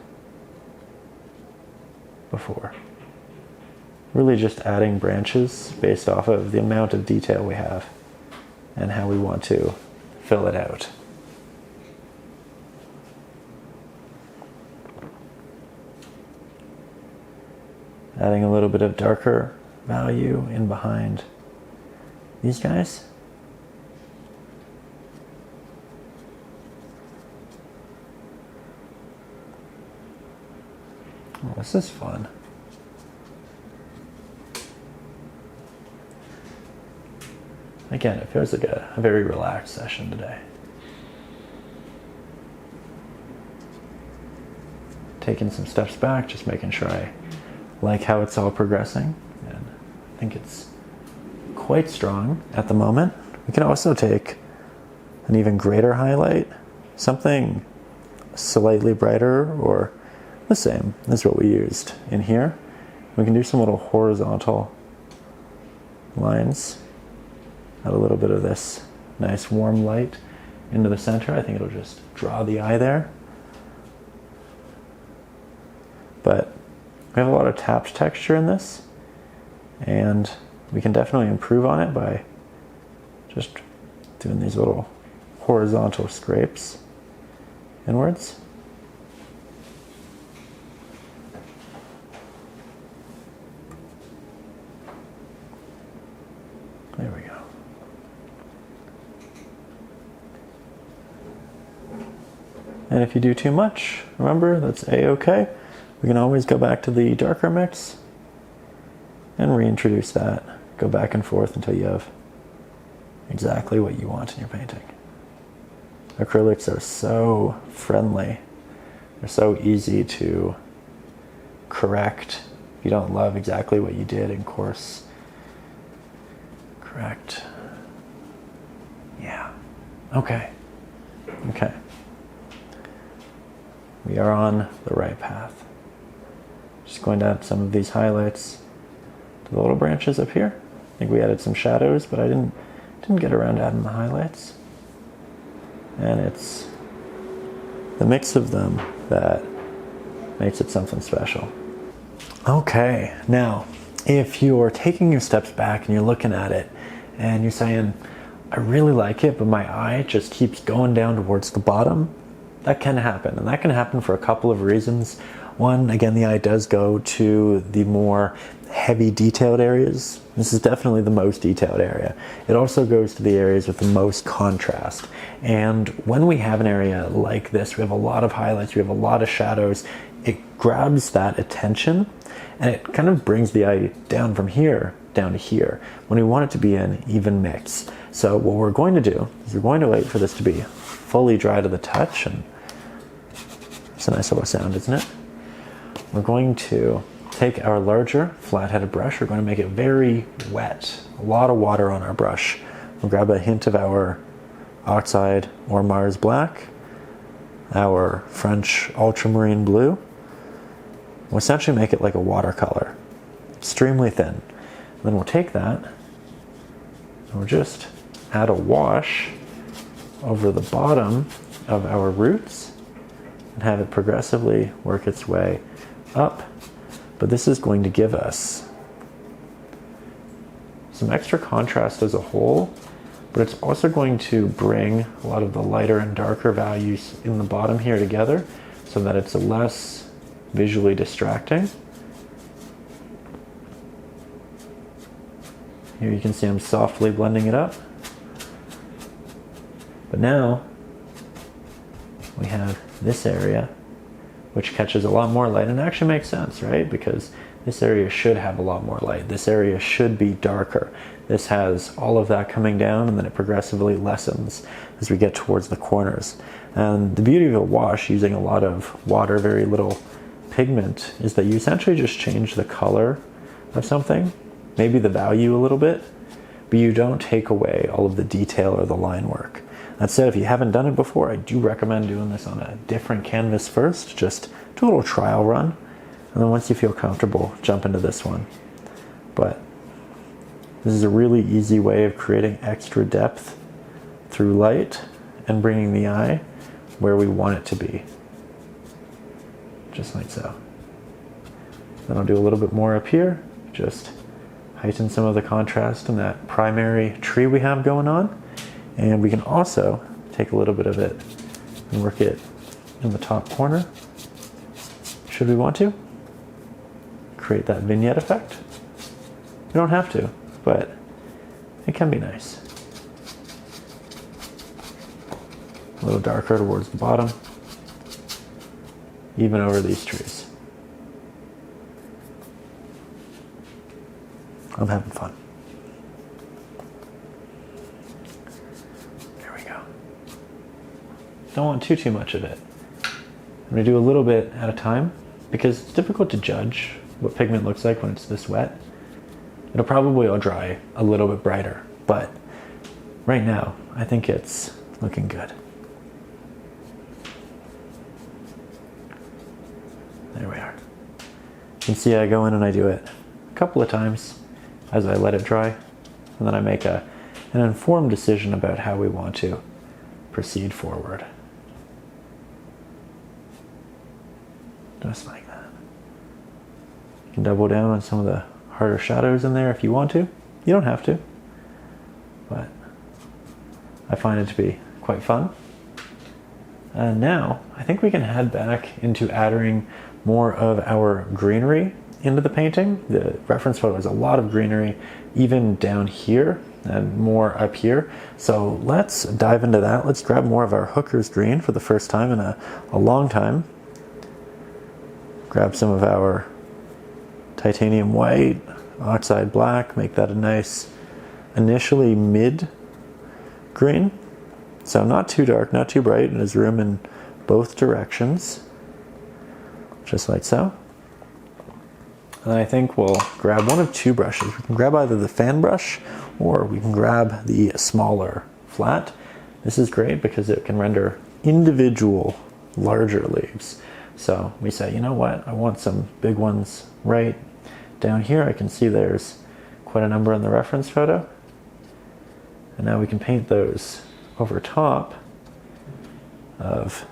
before. Really just adding branches based off of the amount of detail we have and how we want to fill it out. Adding a little bit of darker value in behind these guys. Oh, this is fun. Again, it feels like a very relaxed session today. Taking some steps back, just making sure I like how it's all progressing, and I think it's quite strong at the moment. We can also take an even greater highlight, something slightly brighter or the same as what we used in here. We can do some little horizontal lines, add a little bit of this nice warm light into the center. I think it'll just draw the eye there. But we have a lot of tapped texture in this, and we can definitely improve on it by just doing these little horizontal scrapes inwards. There we go. And if you do too much, remember, that's A-okay. We can always go back to the darker mix and reintroduce that. Go back and forth until you have exactly what you want in your painting. Acrylics are so friendly. They're so easy to correct if you don't love exactly what you did in course. Correct. Yeah. Okay. Okay. We are on the right path. Just going to add some of these highlights to the little branches up here. I think we added some shadows, but I didn't get around to adding the highlights. And it's the mix of them that makes it something special. Okay, now, if you're taking your steps back and you're looking at it and you're saying, I really like it, but my eye just keeps going down towards the bottom, that can happen. And that can happen for a couple of reasons. One, again, the eye does go to the more heavy detailed areas. This is definitely the most detailed area. It also goes to the areas with the most contrast. And when we have an area like this, we have a lot of highlights, we have a lot of shadows, it grabs that attention and it kind of brings the eye down from here down to here when we want it to be an even mix. So what we're going to do is we're going to wait for this to be fully dry to the touch, and it's a nice little sound, isn't it? we're going to take our larger flat-headed brush. We're going to make it very wet, a lot of water on our brush. We'll grab a hint of our Oxide or Mars Black, our French Ultramarine Blue. We'll essentially make it like a watercolor, extremely thin. And then we'll take that and we'll just add a wash over the bottom of our roots and have it progressively work its way up. But this is going to give us some extra contrast as a whole, but it's also going to bring a lot of the lighter and darker values in the bottom here together so that it's less visually distracting. Here you can see I'm softly blending it up. But now we have this area which catches a lot more light, and it actually makes sense, right? Because this area should have a lot more light. This area should be darker. This has all of that coming down, and then it progressively lessens as we get towards the corners. And the beauty of a wash using a lot of water, very little pigment, is that you essentially just change the color of something, maybe the value a little bit, but you don't take away all of the detail or the line work. That said, if you haven't done it before, I do recommend doing this on a different canvas first. Just do a little trial run, and then once you feel comfortable, jump into this one. But this is a really easy way of creating extra depth through light and bringing the eye where we want it to be. Just like so. Then I'll do a little bit more up here, just heighten some of the contrast in that primary tree we have going on. And we can also take a little bit of it and work it in the top corner, should we want to. Create that vignette effect. You don't have to, but it can be nice. A little darker towards the bottom, even over these trees. I'm having fun. Don't want too much of it. I'm going to do a little bit at a time because it's difficult to judge what pigment looks like when it's this wet. It'll probably all dry a little bit brighter, but right now I think it's looking good. There we are. You can see I go in and I do it a couple of times as I let it dry, and then I make an informed decision about how we want to proceed forward. Just like that. You can double down on some of the harder shadows in there if you want to. You don't have to, but I find it to be quite fun. And now I think we can head back into adding more of our greenery into the painting. The reference photo has a lot of greenery, even down here and more up here. So let's dive into that. Let's grab more of our Hooker's green for the first time in a long time. Grab some of our titanium white, oxide black, make that a nice initially mid green. So not too dark, not too bright, and there's room in both directions, just like so. And then I think we'll grab one of two brushes. We can grab either the fan brush or we can grab the smaller flat. This is great because it can render individual larger leaves. So we say, you know what, I want some big ones right down here. I can see there's quite a number in the reference photo. And now we can paint those over top of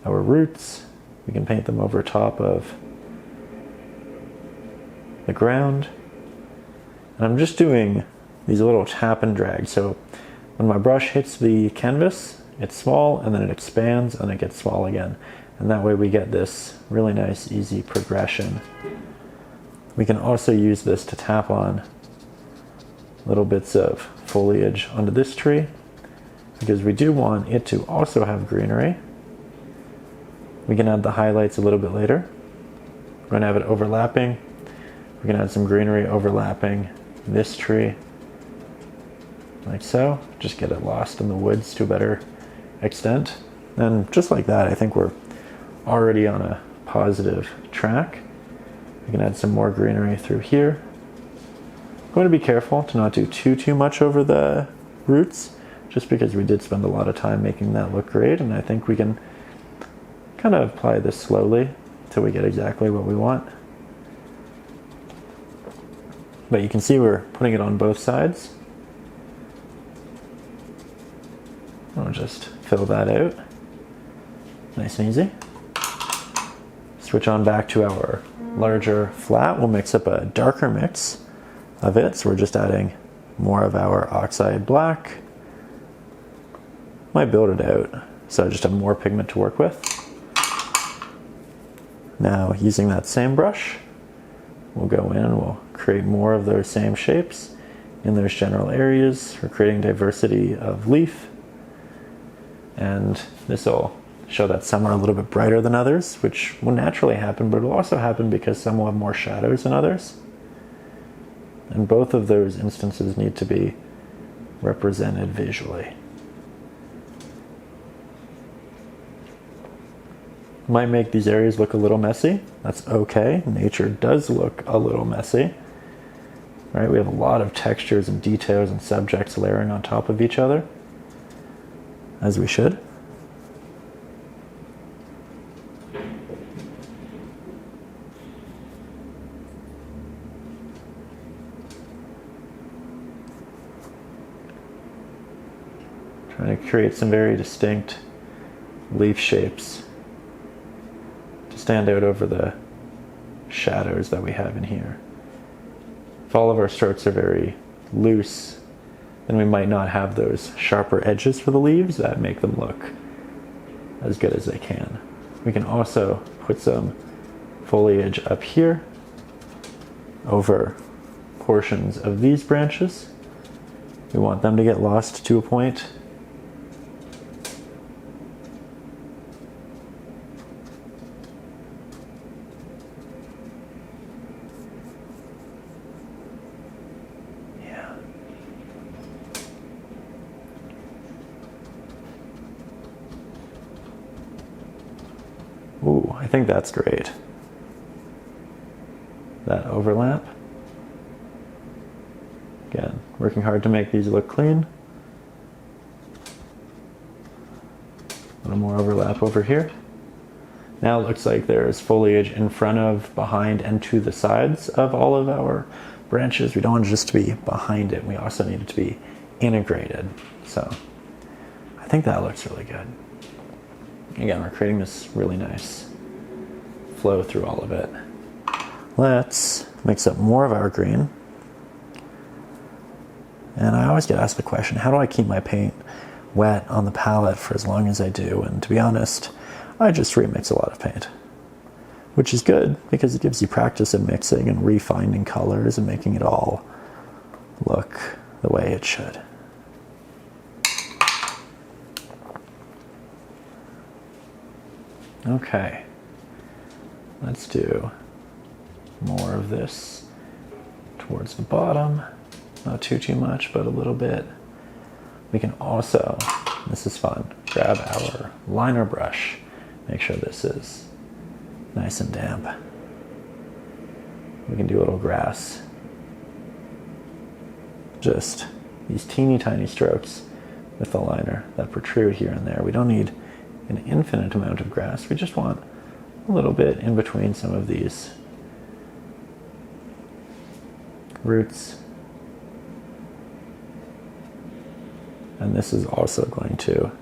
our roots. We can paint them over top of the ground. And I'm just doing these little tap and drag. So when my brush hits the canvas, it's small and then it expands and it gets small again. And that way we get this really nice, easy progression. We can also use this to tap on little bits of foliage onto this tree because we do want it to also have greenery. We can add the highlights a little bit later. We're going to have it overlapping. We can add some greenery overlapping this tree, like so. Just get it lost in the woods to a better extent. And just like that, I think we're already on a positive track. We can add some more greenery through here. I'm going to be careful to not do too much over the roots, just because we did spend a lot of time making that look great, and I think we can kind of apply this slowly until we get exactly what we want. But you can see we're putting it on both sides. I'll just fill that out. Nice and easy. Switch on back to our larger flat. We'll mix up a darker mix of it. So we're just adding more of our oxide black. Might build it out so I just have more pigment to work with. Now using that same brush, we'll go in and we'll create more of those same shapes in those general areas. We're creating diversity of leaf, and this will show that some are a little bit brighter than others, which will naturally happen, but it will also happen because some will have more shadows than others. And both of those instances need to be represented visually. Might make these areas look a little messy. That's okay. Nature does look a little messy. Right? We have a lot of textures and details and subjects layering on top of each other, as we should. Trying to create some very distinct leaf shapes to stand out over the shadows that we have in here. If all of our strokes are very loose, then we might not have those sharper edges for the leaves that make them look as good as they can. We can also put some foliage up here over portions of these branches. We want them to get lost to a point. Ooh, I think that's great. That overlap. Again, working hard to make these look clean. A little more overlap over here. Now it looks like there's foliage in front of, behind, and to the sides of all of our branches. We don't want it just to be behind it. We also need it to be integrated. So I think that looks really good. Again, we're creating this really nice flow through all of it. Let's mix up more of our green. And I always get asked the question, how do I keep my paint wet on the palette for as long as I do? And to be honest, I just remix a lot of paint, which is good because it gives you practice in mixing and refining colors and making it all look the way it should. Okay, let's do more of this towards the bottom. Not too much, but a little bit. We can also, this is fun, grab our liner brush. Make sure this is nice and damp. We can do a little grass. Just these teeny tiny strokes with the liner that protrude here and there. We don't need an infinite amount of grass. We just want a little bit in between some of these roots. And this is also going to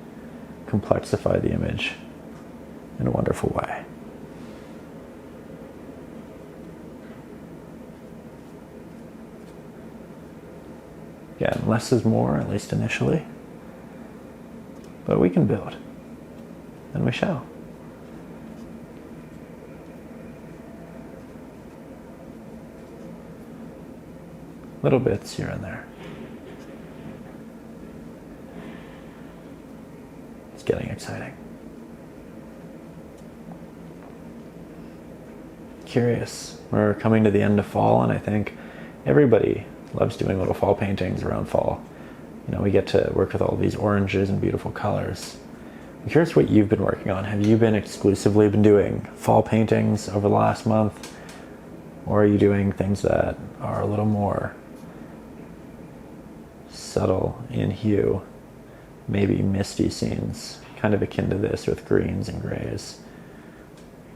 complexify the image in a wonderful way. Again, less is more, at least initially. But we can build. And we shall. Little bits here and there. It's getting exciting. Curious. We're coming to the end of fall, and I think everybody loves doing little fall paintings around fall. You know, we get to work with all these oranges and beautiful colors. I'm curious what you've been working on. Have you been exclusively doing fall paintings over the last month? Or are you doing things that are a little more subtle in hue? Maybe misty scenes, kind of akin to this with greens and grays.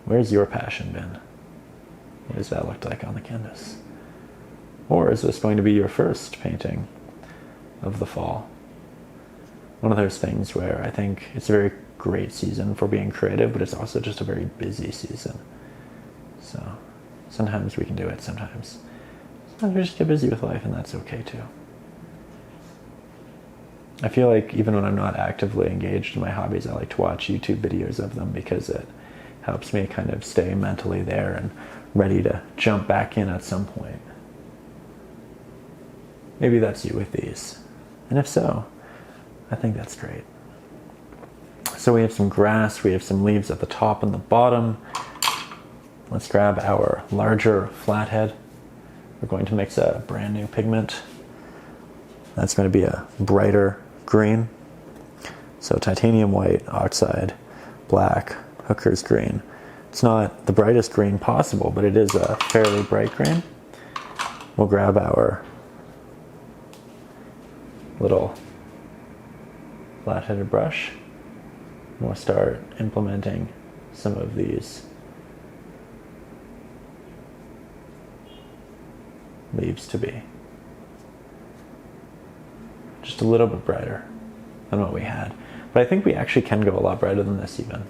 Where's your passion been? What does that look like on the canvas? Or is this going to be your first painting of the fall? One of those things where I think it's a very great season for being creative, but it's also just a very busy season. So sometimes we can do it, sometimes we just get busy with life, and that's okay too. I feel like even when I'm not actively engaged in my hobbies, I like to watch YouTube videos of them because it helps me kind of stay mentally there and ready to jump back in at some point. Maybe that's you with these. And if so, I think that's great. So we have some grass, we have some leaves at the top and the bottom. Let's grab our larger flathead. We're going to mix a brand new pigment. That's going to be a brighter green. So titanium white, oxide, black, hooker's green. It's not the brightest green possible, but it is a fairly bright green. We'll grab our little flat-headed brush. We'll start implementing some of these leaves to be just a little bit brighter than what we had. But I think we actually can go a lot brighter than this even.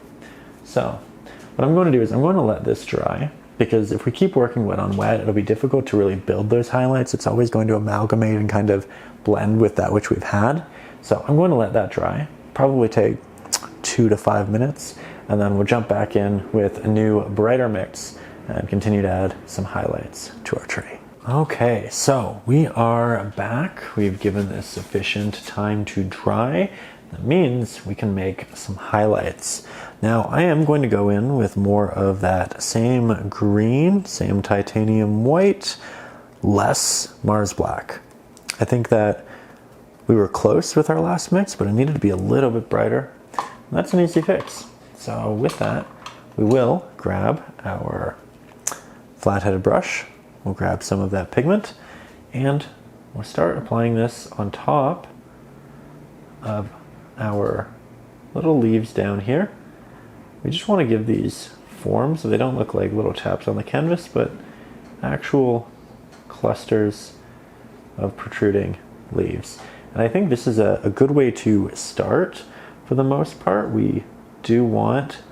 So what I'm going to do is I'm going to let this dry, because if we keep working wet on wet, it'll be difficult to really build those highlights. It's always going to amalgamate and kind of blend with that which we've had. So I'm going to let that dry, probably take 2 to 5 minutes, and then we'll jump back in with a new brighter mix and continue to add some highlights to our tree. Okay, so we are back. We've given this sufficient time to dry. That means we can make some highlights. Now I am going to go in with more of that same green, same titanium white, less Mars black. I think that we were close with our last mix, but it needed to be a little bit brighter. And that's an easy fix. So with that, we will grab our flat-headed brush. We'll grab some of that pigment and we'll start applying this on top of our little leaves down here. We just want to give these form so they don't look like little taps on the canvas, but actual clusters of protruding leaves. And I think this is a good way to start. For the most part, we do want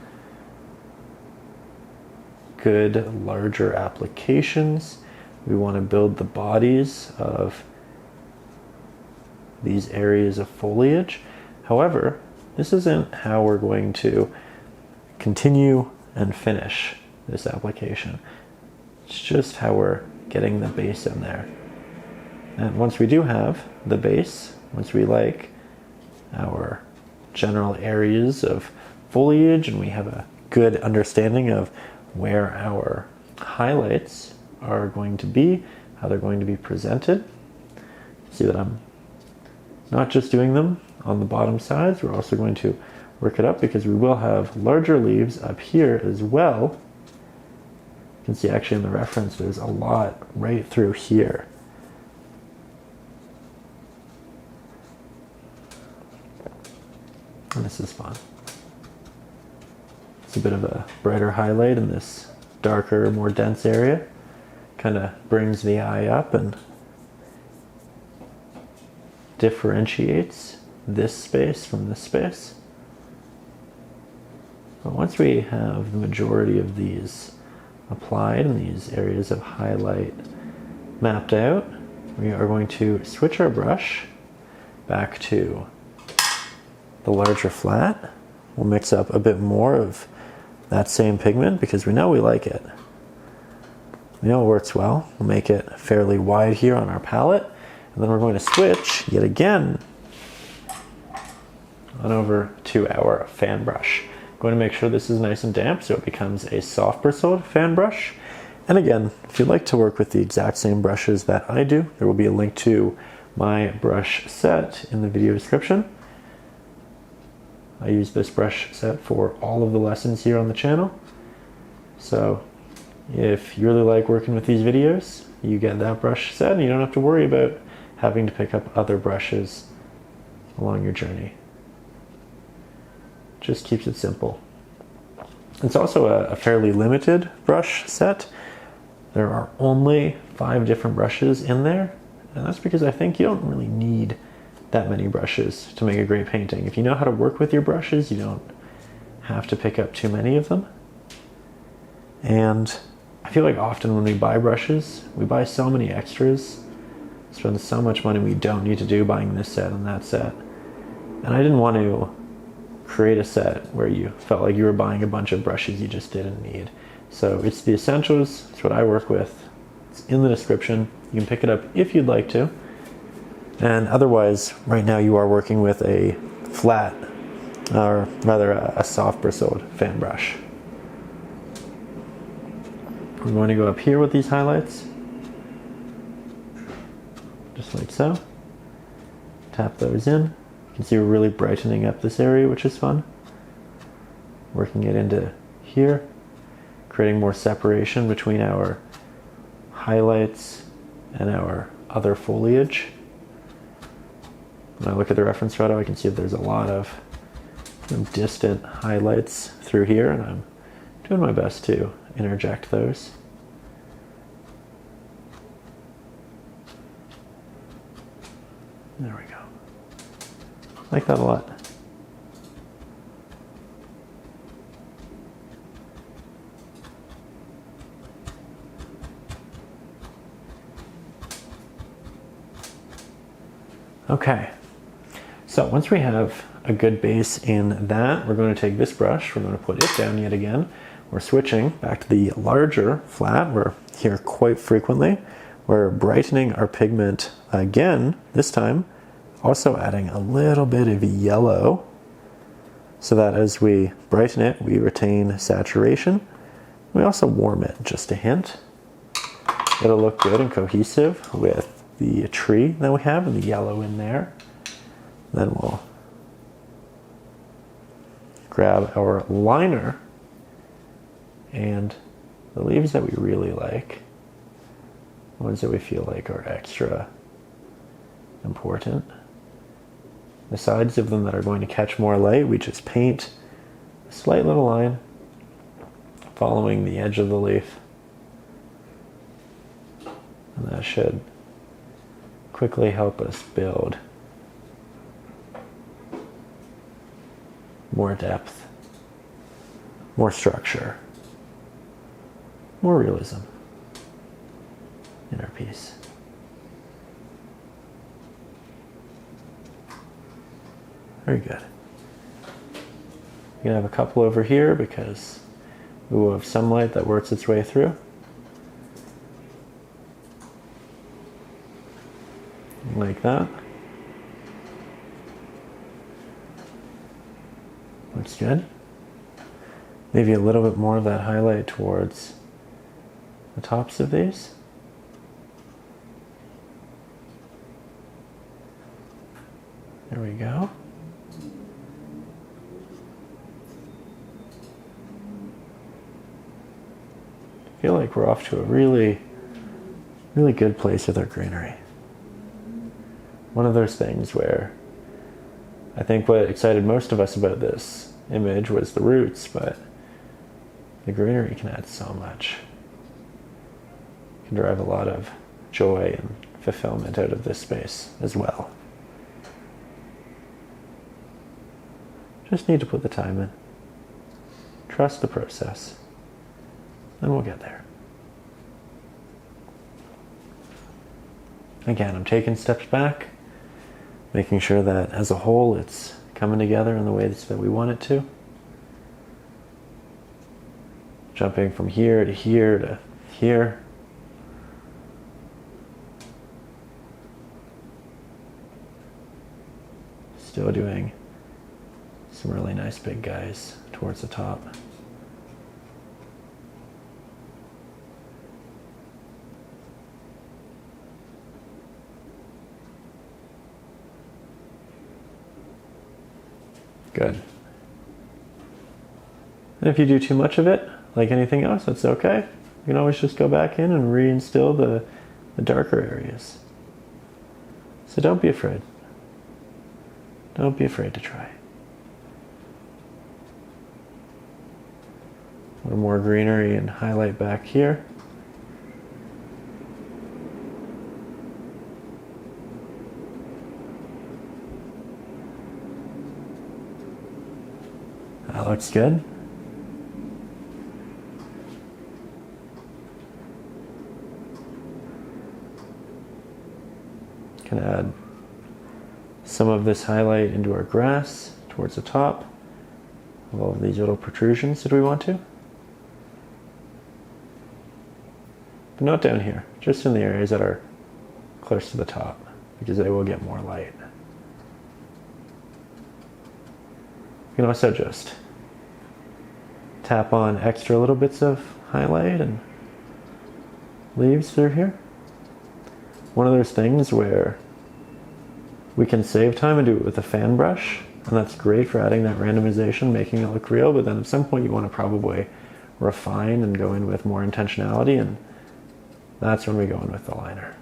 good larger applications. We want to build the bodies of these areas of foliage. However, this isn't how we're going to continue and finish this application. It's just how we're getting the base in there. And once we do have the base, once we like our general areas of foliage and we have a good understanding of where our highlights are going to be, how they're going to be presented. See that I'm not just doing them on the bottom sides, we're also going to work it up because we will have larger leaves up here as well. You can see actually in the reference there's a lot right through here. And this is fun. It's a bit of a brighter highlight in this darker, more dense area. Kind of brings the eye up and differentiates this space from this space. But once we have the majority of these applied and these areas of highlight mapped out, we are going to switch our brush back to the larger flat. We'll mix up a bit more of that same pigment because we know we like it. We know it works well. We'll make it fairly wide here on our palette, and then we're going to switch yet again on over to our fan brush. I'm going to make sure this is nice and damp so it becomes a soft bristled fan brush. And again, if you'd like to work with the exact same brushes that I do, there will be a link to my brush set in the video description. I use this brush set for all of the lessons here on the channel. So if you really like working with these videos, you get that brush set and you don't have to worry about having to pick up other brushes along your journey. Just keeps it simple. It's also a fairly limited brush set. There are only 5 different brushes in there, and that's because I think you don't really need that many brushes to make a great painting. If you know how to work with your brushes, you don't have to pick up too many of them. And I feel like often when we buy brushes, we buy so many extras, spend so much money we don't need to do buying this set and that set. And I didn't want to create a set where you felt like you were buying a bunch of brushes you just didn't need. So it's the essentials, it's what I work with. It's in the description. You can pick it up if you'd like to. And otherwise, right now you are working with a flat, or rather a soft bristled fan brush. We're going to go up here with these highlights, just like so. Tap those in. You can see we're really brightening up this area, which is fun. Working it into here, creating more separation between our highlights and our other foliage. When I look at the reference photo, I can see that there's a lot of distant highlights through here, and I'm doing my best to interject those. There we go. I like that a lot. Okay, so once we have a good base in that, we're going to take this brush, we're going to put it down yet again. We're switching back to the larger flat. We're here quite frequently. We're brightening our pigment again, this time, also adding a little bit of yellow so that as we brighten it, we retain saturation. We also warm it just a hint. It'll look good and cohesive with the tree that we have and the yellow in there. Then we'll grab our liner and the leaves that we really like, ones that we feel like are extra important. The sides of them that are going to catch more light, we just paint a slight little line following the edge of the leaf. And that should quickly help us build more depth, more structure, more realism in our piece. Very good. You're gonna have a couple over here because we will have some light that works its way through. Like that. Looks good. Maybe a little bit more of that highlight towards the tops of these. There we go. I feel like we're off to a really good place with our greenery. One of those things where I think what excited most of us about this image was the roots, but the greenery can add so much. It can drive a lot of joy and fulfillment out of this space as well. Just need to put the time in. Trust the process, and we'll get there. Again, I'm taking steps back, making sure that as a whole it's coming together in the way that we want it to. Jumping from here to here to here. Still doing some really nice big guys towards the top. Good. And if you do too much of it, like anything else, that's okay. You can always just go back in and reinstill the darker areas. So don't be afraid. Don't be afraid to try. A little more greenery and highlight back here. That looks good. Can add some of this highlight into our grass towards the top of all of these little protrusions if we want to. But not down here, just in the areas that are close to the top, because they will get more light. You can also just tap on extra little bits of highlight and leaves through here. One of those things where we can save time and do it with a fan brush, and that's great for adding that randomization, making it look real, but then at some point you want to probably refine and go in with more intentionality, and that's when we go in with the liner.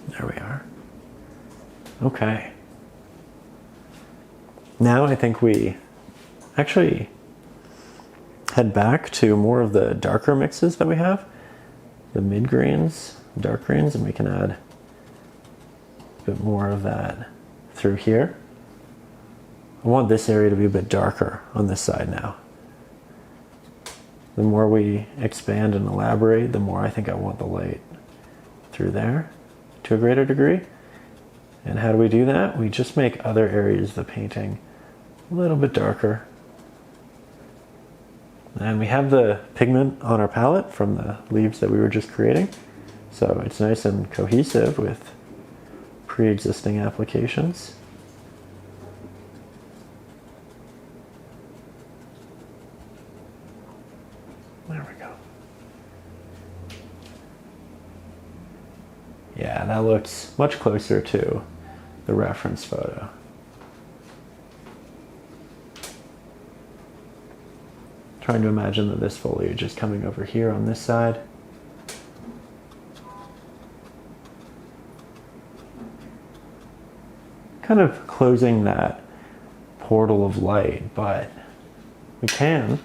There we are. Okay. Now I think we actually head back to more of the darker mixes that we have, the mid greens, dark greens, and we can add a bit more of that through here. I want this area to be a bit darker on this side now. The more we expand and elaborate, the more I think I want the light through there to a greater degree. And how do we do that? We just make other areas of the painting a little bit darker. And we have the pigment on our palette from the leaves that we were just creating. So it's nice and cohesive with pre-existing applications. There we go. Yeah, that looks much closer to the reference photo. Trying to imagine that this foliage is coming over here on this side. Kind of closing that portal of light, but we can,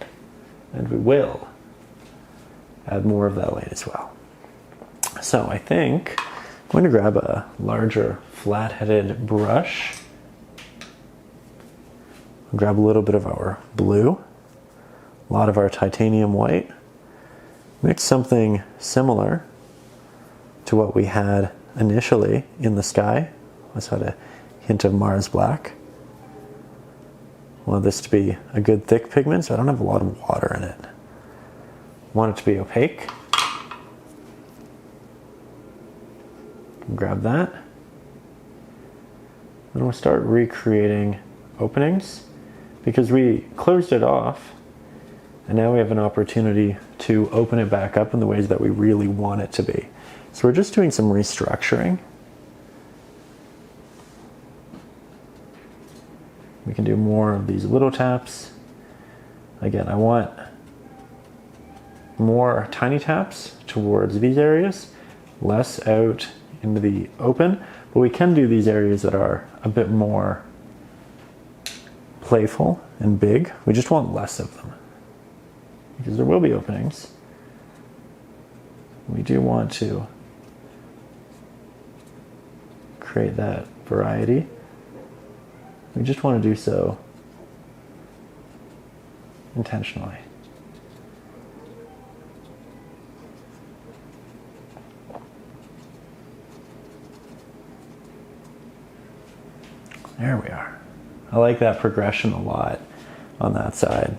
and we will, add more of that light as well. So I think I'm going to grab a larger flat-headed brush. I'll grab a little bit of our blue, a lot of our titanium white, mix something similar to what we had initially in the sky. Let's add a hint of Mars black. I want this to be a good thick pigment, so I don't have a lot of water in it. I want it to be opaque. Grab that. Then we'll start recreating openings because we closed it off and now we have an opportunity to open it back up in the ways that we really want it to be. So we're just doing some restructuring. We can do more of these little taps. Again, I want more tiny taps towards these areas, less out into the open, but we can do these areas that are a bit more playful and big. We just want less of them because there will be openings. We do want to create that variety. We just want to do so intentionally. There we are. I like that progression a lot on that side.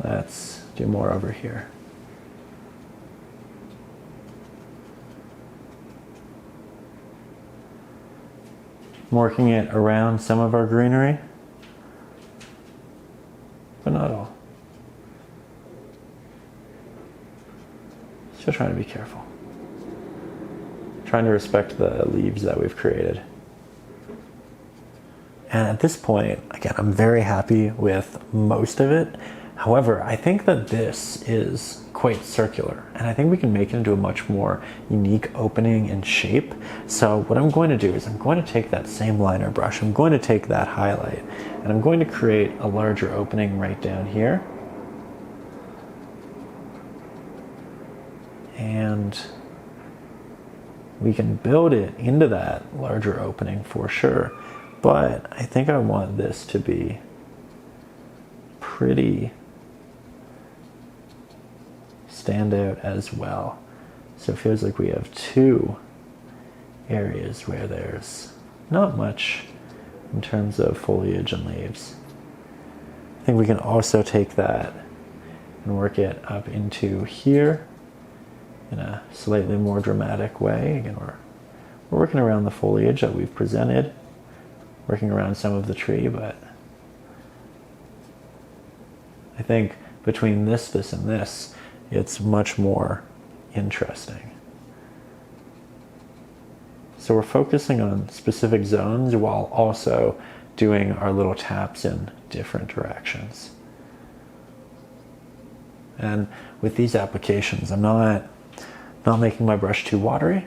Let's do more over here. Working it around some of our greenery, but not all. Still trying to be careful. Trying to respect the leaves that we've created. And at this point, again, I'm very happy with most of it. However, I think that this is quite circular, and I think we can make it into a much more unique opening and shape. So what I'm going to do is I'm going to take that same liner brush, I'm going to take that highlight, and I'm going to create a larger opening right down here. And we can build it into that larger opening for sure. But I think I want this to be pretty standout as well. So it feels like we have two areas where there's not much in terms of foliage and leaves. I think we can also take that and work it up into here in a slightly more dramatic way. Again, we're working around the foliage that we've presented, working around some of the tree, but I think between this, and this, it's much more interesting. So we're focusing on specific zones while also doing our little taps in different directions. And with these applications, I'm not making my brush too watery.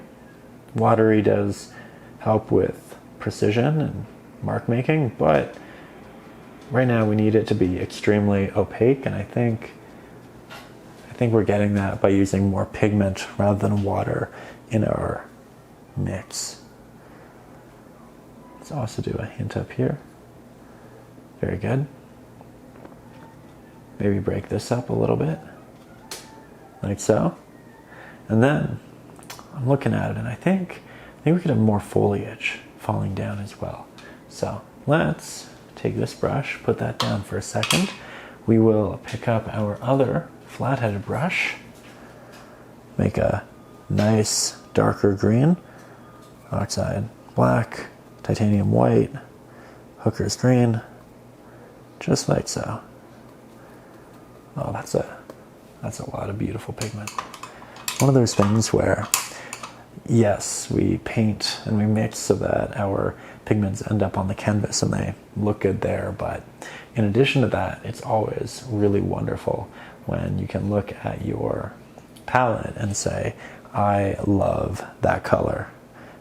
Watery does help with precision and mark making, but right now we need it to be extremely opaque, and I think we're getting that by using more pigment rather than water in our mix. Let's also do a hint up here. Very good. Maybe break this up a little bit, like so. And then I'm looking at it, and I think we could have more foliage falling down as well. So let's take this brush, put that down for a second. We will pick up our other flat-headed brush, make a nice darker green, oxide black, titanium white, hooker's green, just like so. Oh, that's a lot of beautiful pigment. One of those things where, yes, we paint and we mix so that our pigments end up on the canvas and they look good there, but in addition to that, it's always really wonderful when you can look at your palette and say, I love that color.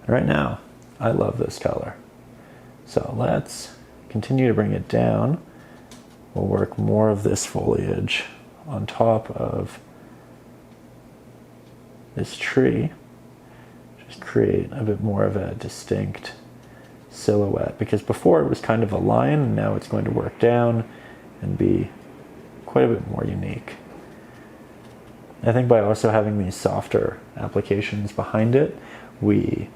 And right now, I love this color. So let's continue to bring it down. We'll work more of this foliage on top of this tree. Just create a bit more of a distinct silhouette, because before it was kind of a line, and now it's going to work down and be quite a bit more unique. I think by also having these softer applications behind it, we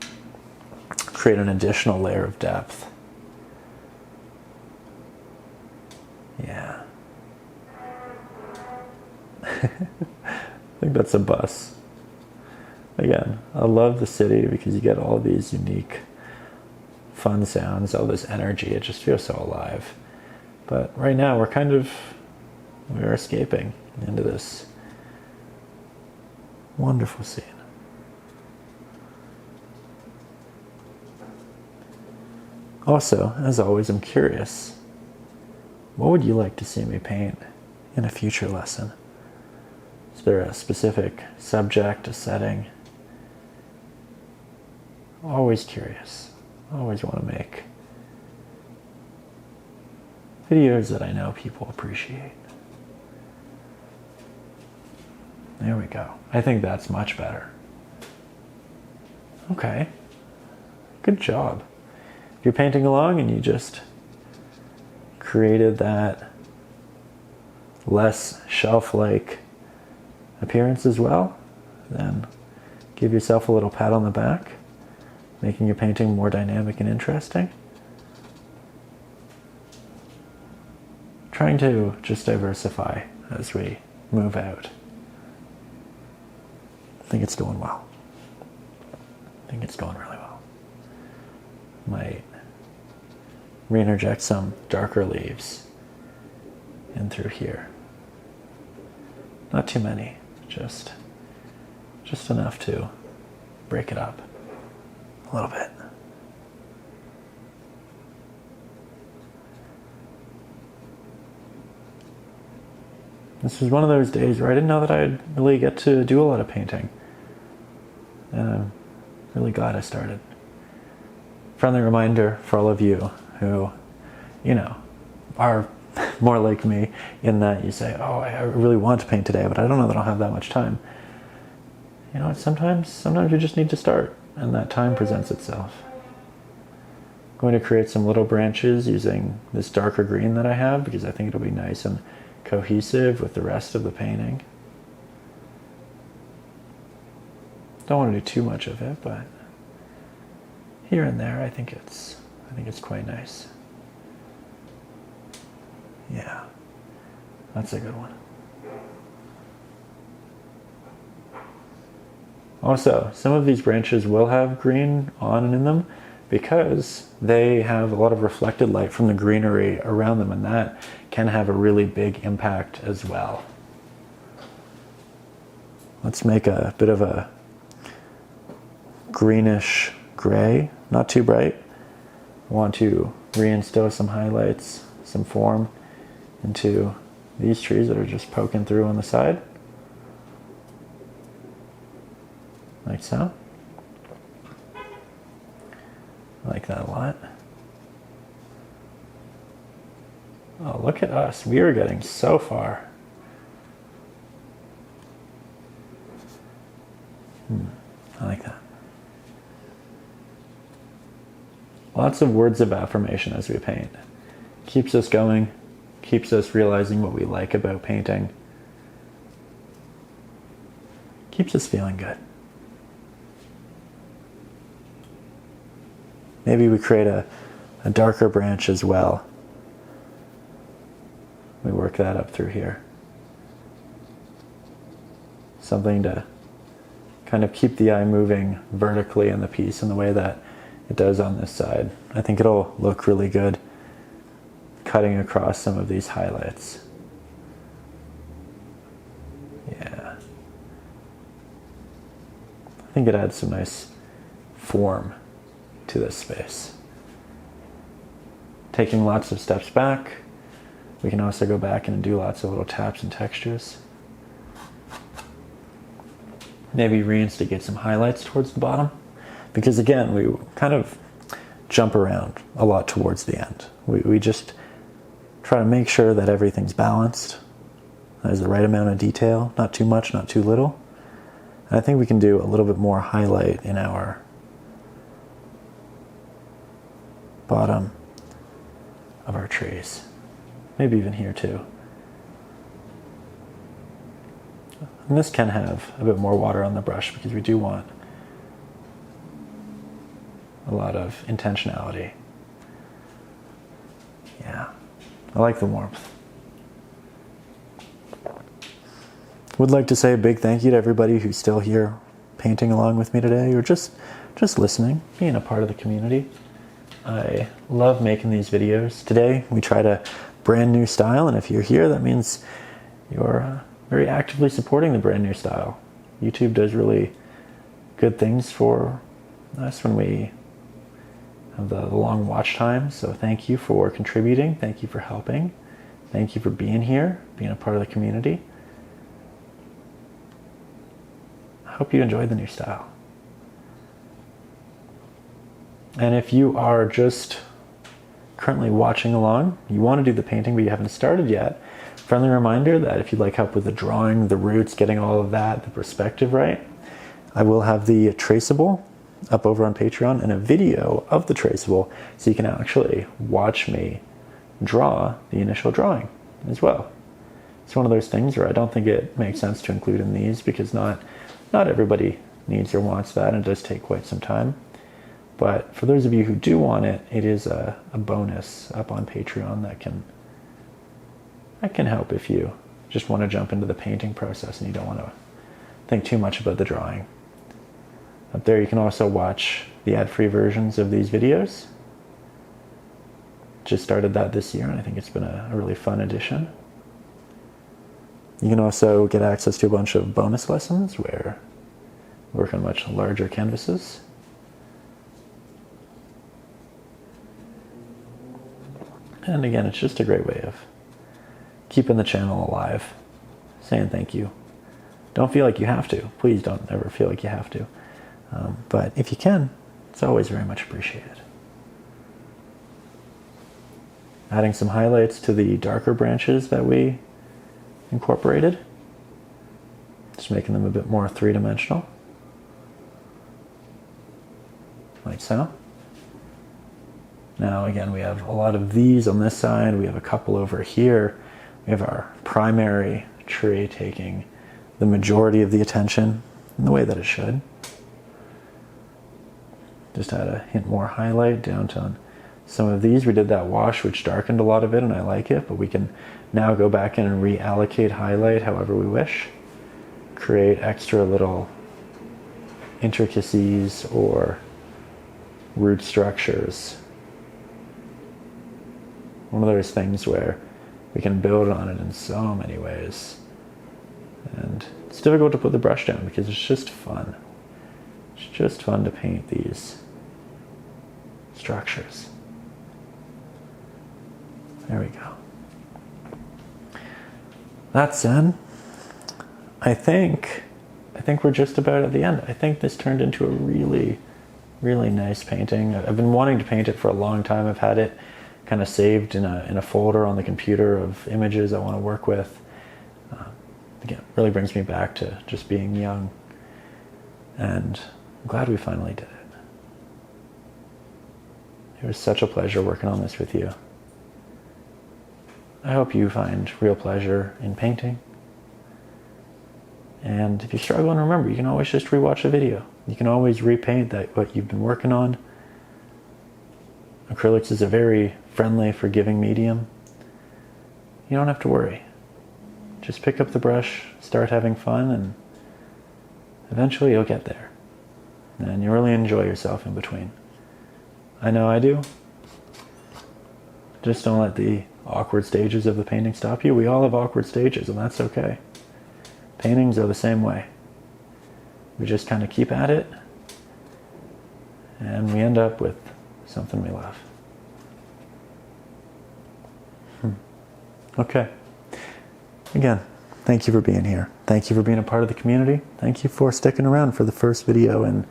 create an additional layer of depth. Yeah. I think that's a bus. Again, I love the city because you get all these unique fun sounds, all this energy. It just feels so alive. But right now we're escaping into this wonderful scene. Also, as always, I'm curious, what would you like to see me paint in a future lesson? Is there a specific subject, a setting? Always curious. Always want to make videos that I know people appreciate. There we go. I think that's much better. Okay. Good job. If you're painting along and you just created that less shelf-like appearance as well, then give yourself a little pat on the back, making your painting more dynamic and interesting. Trying to just diversify as we move out. I think it's going well. I think it's going really well. Might reinterject some darker leaves in through here. Not too many, just enough to break it up a little bit. This was one of those days where I didn't know that I'd really get to do a lot of painting. And I'm really glad I started. Friendly reminder for all of you who, you know, are more like me in that you say, oh, I really want to paint today, but I don't know that I'll have that much time. You know, sometimes you just need to start, and that time presents itself. I'm going to create some little branches using this darker green that I have because I think it'll be nice and cohesive with the rest of the painting. Don't want to do too much of it, but here and there I think it's quite nice. Yeah, that's a good one. Also, some of these branches will have green on and in them because they have a lot of reflected light from the greenery around them, and that can have a really big impact as well. Let's make a bit of a greenish gray, not too bright. I want to reinstill some highlights, some form into these trees that are just poking through on the side. Like so. I like that a lot. Oh, look at us. We are getting so far. I like that. Lots of words of affirmation as we paint. Keeps us going, keeps us realizing what we like about painting. Keeps us feeling good. Maybe we create a darker branch as well. We work that up through here. Something to kind of keep the eye moving vertically in the piece in the way that it does on this side. I think it'll look really good cutting across some of these highlights. Yeah. I think it adds some nice form to this space. Taking lots of steps back, we can also go back and do lots of little taps and textures. Maybe reinstigate some highlights towards the bottom, because again, we kind of jump around a lot towards the end. We just try to make sure that everything's balanced. There's the right amount of detail, not too much, not too little. And I think we can do a little bit more highlight in our bottom of our trees. Maybe even here too. And this can have a bit more water on the brush because we do want a lot of intentionality. Yeah, I like the warmth. Would like to say a big thank you to everybody who's still here painting along with me today, or just listening, being a part of the community. I love making these videos. Today we tried a brand new style, and if you're here, that means you're very actively supporting the brand new style. YouTube does really good things for us when we have the long watch time, so thank you for contributing, thank you for helping, thank you for being here, being a part of the community. I hope you enjoyed the new style. And if you are just currently watching along, you want to do the painting but you haven't started yet, friendly reminder that if you'd like help with the drawing, the roots, getting all of that, the perspective right, I will have the traceable up over on Patreon and a video of the traceable so you can actually watch me draw the initial drawing as well. It's one of those things where I don't think it makes sense to include in these because not everybody needs or wants that, and it does take quite some time. But for those of you who do want it, it is a bonus up on Patreon that can help if you just want to jump into the painting process and you don't want to think too much about the drawing. Up there you can also watch the ad-free versions of these videos. Just started that this year and I think it's been a really fun addition. You can also get access to a bunch of bonus lessons where we work on much larger canvases. And again, it's just a great way of keeping the channel alive saying thank you. Don't feel like you have to. Please don't ever feel like you have to. But if you can, it's always very much appreciated. Adding some highlights to the darker branches that we incorporated. Just making them a bit more three-dimensional. Like so. Now again, we have a lot of these on this side. We have a couple over here. We have our primary tree taking the majority of the attention in the way that it should. Just add a hint more highlight down to some of these. We did that wash which darkened a lot of it and I like it, but we can now go back in and reallocate highlight however we wish. Create extra little intricacies or root structures. One of those things where we can build on it in so many ways. And it's difficult to put the brush down because it's just fun. It's just fun to paint these structures. There we go. That said, I think we're just about at the end. I think this turned into a really, really nice painting. I've been wanting to paint it for a long time. I've had it kind of saved in a folder on the computer of images I want to work with. Again, really brings me back to just being young. And I'm glad we finally did it. It was such a pleasure working on this with you. I hope you find real pleasure in painting. And if you struggle, and remember, you can always just rewatch a video. You can always repaint what you've been working on. Acrylics is a very friendly, forgiving medium. You don't have to worry. Just pick up the brush, start having fun, and eventually you'll get there. And you'll really enjoy yourself in between. I know I do. Just don't let the awkward stages of the painting stop you. We all have awkward stages, and that's okay. Paintings are the same way. We just kind of keep at it, and we end up with something we love. Okay. Again, thank you for being here. Thank you for being a part of the community. Thank you for sticking around for the first video in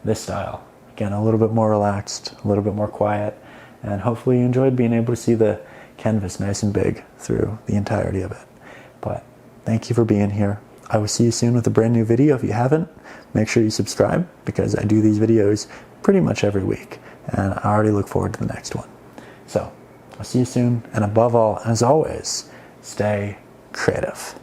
this style. Again, a little bit more relaxed, a little bit more quiet, and hopefully you enjoyed being able to see the canvas nice and big through the entirety of it. But thank you for being here. I will see you soon with a brand new video. If you haven't, make sure you subscribe because I do these videos pretty much every week, and I already look forward to the next one. So, I'll see you soon, and above all, as always, stay creative.